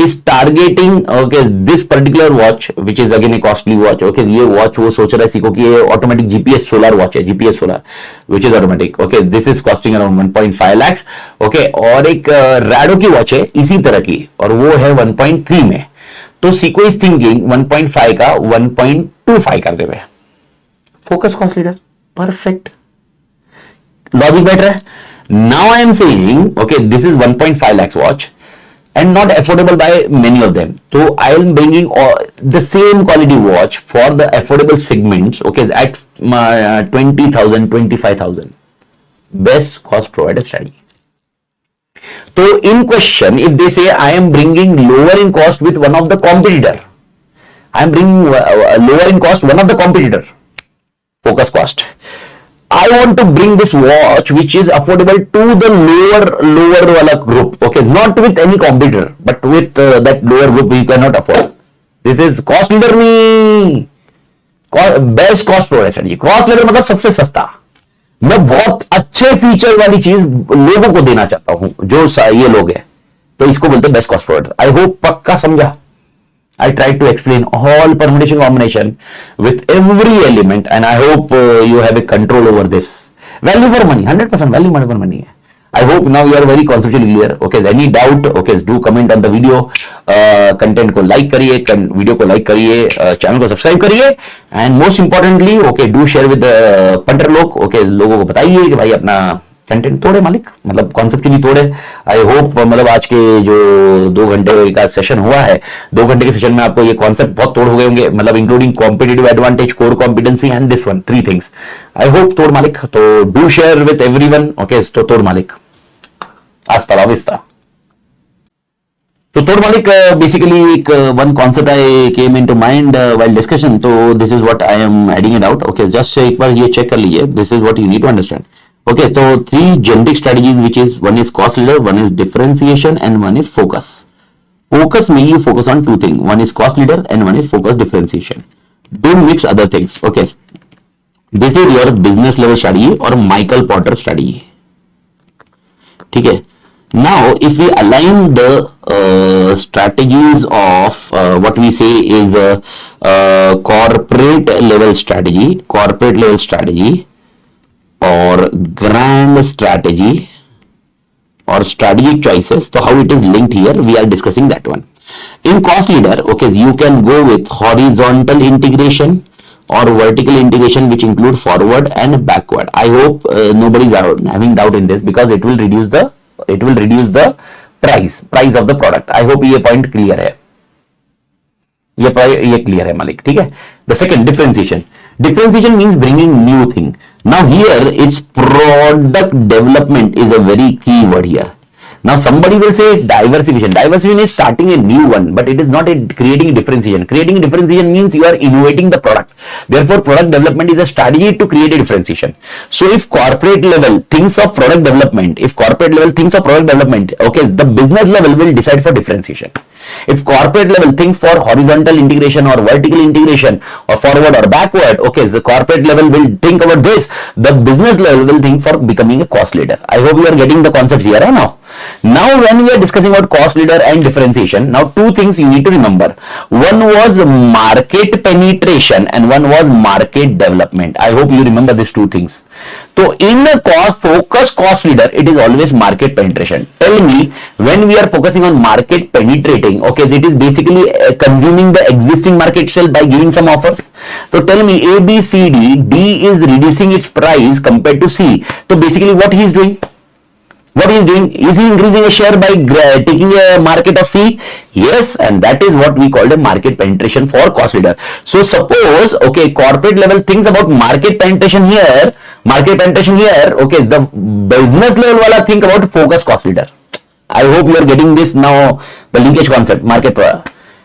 is targeting okay this particular watch which is again a costly watch okay, ये watch वो सोच रहा है Seiko की ये automatic GPS solar watch है, GPS solar which is automatic okay, this is costing around 1.5 lakhs okay, और एक Rado की watch है इसी तरह की और वो है 1.3 में। तो Seiko is thinking 1.5 का 1.25 कर देवे। Focus cost leader, perfect, logic better है। Now I am saying okay this is 1.5 lakhs watch and not affordable by many of them, so I am bringing the same quality watch for the affordable segments okay at 20,000 25,000, best cost provider strategy. So in question if they say I am bringing lower in cost with one of the competitor, I am bringing lower in cost one of the competitor, focus cost, I want to bring this watch which is affordable to the lower wala group okay, not with any competitor but with that lower group we cannot afford. This is cost leader में best cost provider strategy. Cost level मतलब सबसे सस्ता, मैं बहुत अच्छे फीचर वाली चीज लोगों को देना चाहता हूं जो ये लोग हैं, तो इसको बोलते हैं best cost provider. I hope पक्का समझा। I tried to explain all permutation combination with every element and I hope you have a control over this. Value for money, 100% value for money है। I hope now you are very conceptually clear. Okay, any doubt? Okay, do comment on the video. Content को like करिए, वीडियो को like करिए, चैनल को सब्सक्राइब करिए, and most importantly, okay, do share with the punter लोग. Okay, लोगों को बताइए कि भाई अपना कंटेंट तोड़े मालिक, मतलब कॉन्सेप्ट नहीं तोड़े. आई होप मतलब आज के जो 2 घंटे का सेशन हुआ है, 2 घंटे के सेशन में आपको ये कॉन्सेप्ट बहुत तोड़ हो गए होंगे, मतलब including competitive advantage, core competency and this one, 3 things. I hope तोड़ मालिक. तो do share with everyone. Okay, तो तोड़ मालिक. Hasta la vista. तो तोड़ मालिक बेसिकली एक one concept I came into mind while discussion. तो this is what I am adding it out. Okay, just एक बार ये चेक कर लीजिए. This is what you need to understand. Okay, तो 3 generic strategies which is one is cost leader, one is differentiation and one is focus. Focus में you focus on 2 things. One is cost leader and one is focus differentiation. Don't mix other things. Okay, this is your business level strategy or Michael Porter strategy. ठीक है. Now, if we align the strategies of what we say is the corporate level strategy, or grand strategy, or strategic choices, so how it is linked here, we are discussing that one. In cost leader, okay, you can go with horizontal integration or vertical integration, which include forward and backward. I hope nobody is having doubt in this, because it will reduce the price of the product. I hope ये point clear है, ये clear है मालिक. ठीक है. The second, differentiation means bringing new thing. Now here its product development is a very key word here. Now somebody will say diversification is starting a new one, but it is not creating a differentiation. Creating a differentiation means you are innovating the product. Therefore product development is a strategy to create a differentiation. So if corporate level thinks of product development, okay, the business level will decide for differentiation. If corporate level thinks for horizontal integration or vertical integration or forward or backward, okay, the corporate level will think about this, the business level will think for becoming a cost leader. I hope you are getting the concept here now. Now when we are discussing about cost leader and differentiation, now 2 things you need to remember. One was market penetration and one was market development. I hope you remember these 2 things. So in a focused cost leader, it is always market penetration. Tell me, when we are focusing on market penetrating, okay, it is basically consuming the existing market itself by giving some offers. So tell me, A, B, C, D is reducing its price compared to C. So basically what he is doing? Is he increasing a share by taking a market of C? Yes, and that is what we call the market penetration for cost leader. So suppose, okay, corporate level thinks about market penetration here, okay, the business level wala think about focus cost leader. I hope you are getting this now, the linkage concept, market.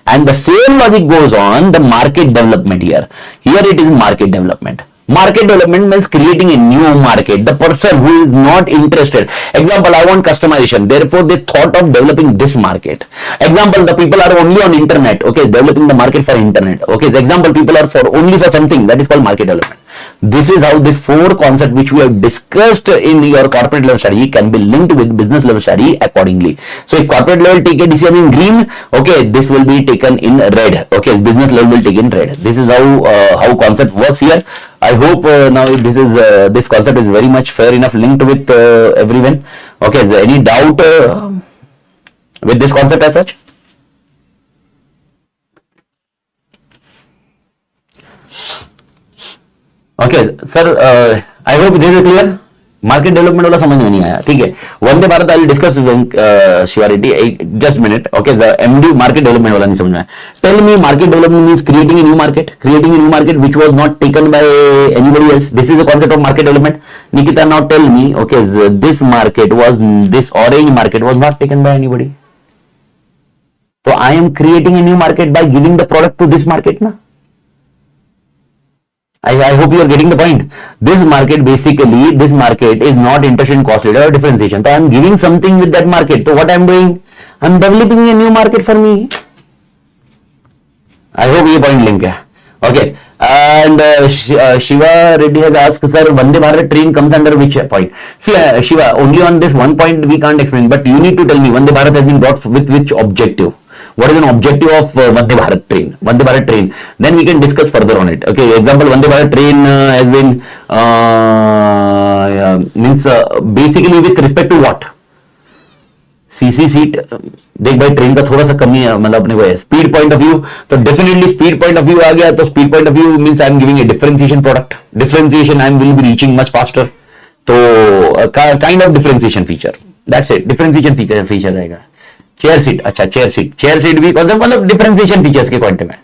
And the same logic goes on the market development here. Here it is market development. Market development means creating a new market. The person who is not interested. Example, I want customization. Therefore, they thought of developing this market. Example, the people are only on internet. Okay, developing the market for internet. Okay, the example, people are only for something. That is called market development. This is how this 4 concept which we have discussed in your corporate level strategy can be linked with business level strategy accordingly. So if corporate level take a decision in green, okay, this will be taken in red. Okay, business level will take in red. This is how concept works here. I hope now this concept is very much fair enough linked with everyone. Okay, is there any doubt with this concept as such? Okay sir, I hope this is clear. Market development वाला समझ में नहीं आया. ठीक है, Vande Bharat I will discuss surety. Just minute. Okay, MD market development वाला नहीं समझ में आया. Tell me, market development means creating a new market which was not taken by anybody else. This is the concept of market development. Nikita, now tell me, okay, this orange market was not taken by anybody. So I am creating a new market by giving the product to this market na. I hope you are getting the point. This market is not interested in cost leader or differentiation. So I am giving something with that market. So what I am doing? I am developing a new market for me. I hope ये point link है. Okay. And Shiva Reddy has asked, sir, Vande Bharat train comes under which point? See, Shiva, only on this one point we can't explain, but you need to tell me Vande Bharat has been brought with which objective? what is an objective of Vande Bharat train, then we can discuss further on it. Okay, example, Vande Bharat train has been means basically with respect to what, CC seat देख भाई, ट्रेन का थोड़ा सा कमी है, मतलब अपने को है स्पीड पॉइंट ऑफ व्यू, तो definitely speed point of view आ गया, तो speed point of view means I am giving a differentiation product, differentiation I am will be reaching much faster, तो kind of differentiation feature, that's it, differentiation feature रहेगा। चेयर सीट, अच्छा चेयर सीट भी मतलब डिफरेंशिएशन फीचर्स के क्वांटम है।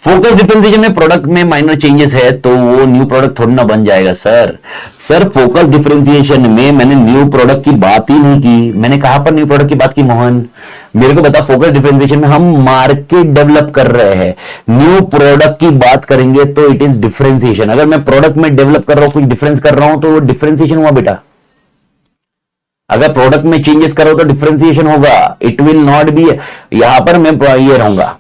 फोकस डिफरेंशिएशन में प्रोडक्ट में माइनर चेंजेस है तो वो न्यू प्रोडक्ट थोड़ी ना बन जाएगा सर फोकस डिफरेंशिएशन में मैंने न्यू प्रोडक्ट की बात ही नहीं की। मैंने कहां पर न्यू प्रोडक्ट की बात की मोहन, मेरे को बता। फोकस डिफरेंशिएशन में हम मार्केट डेवलप कर रहे हैं, न्यू प्रोडक्ट की बात करेंगे तो इट इज डिफरेंशिएशन। अगर मैं प्रोडक्ट में डेवलप कर रहा हूं, कुछ डिफरेंस कर रहा हूं, तो वो डिफरेंशिएशन हुआ बेटा। अगर प्रोडक्ट में चेंजेस करो तो डिफरेंशिएशन होगा, इट विल नॉट बी। यहां पर मैं ये रहूंगा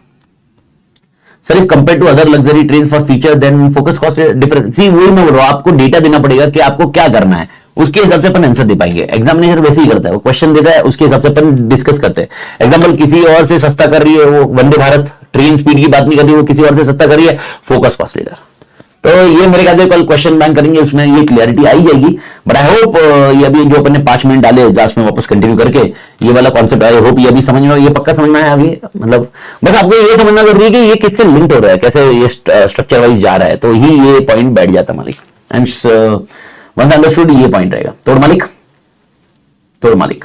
sir, if compare to other luxury train for feature then focus cost difference. See वही मैं बोल रहा हूं, आपको डेटा देना पड़ेगा कि आपको क्या करना है, उसके हिसाब से अपन आंसर दे पाएंगे। एग्जामिनेशन वैसे ही करता है, वो क्वेश्चन देता है, उसके हिसाब से अपन डिस्कस करते हैं। एग्जाम्पल, किसी और से सस्ता कर रही है वो वंदे भारत ट्रेन, स्पीड की बात नहीं कर रही, वो किसी और से सस्ता कर रही है, फोकस कॉस्ट लीडर। तो ये मेरे ख्याल से कल क्वेश्चन बैंक करेंगे, उसमें ये क्लियरिटी आई जाएगी। बट आई होप ये अभी जो अपन ने 5 मिनट डाले लास्ट में वापस कंटिन्यू करके ये वाला कॉन्सेप्ट, आई होप ये अभी समझ में, ये पक्का समझ में आया अभी। मतलब बस आपको ये समझना जरूरी है कि ये किससे लिंक्ड हो रहा है, कैसे ये स्ट्रक्चर वाइज जा रहा है, तो ही ये पॉइंट बैठ जाता मालिक। एंड वंस अंडरस्टूड ये पॉइंट रहेगा। तोड़ मालिक।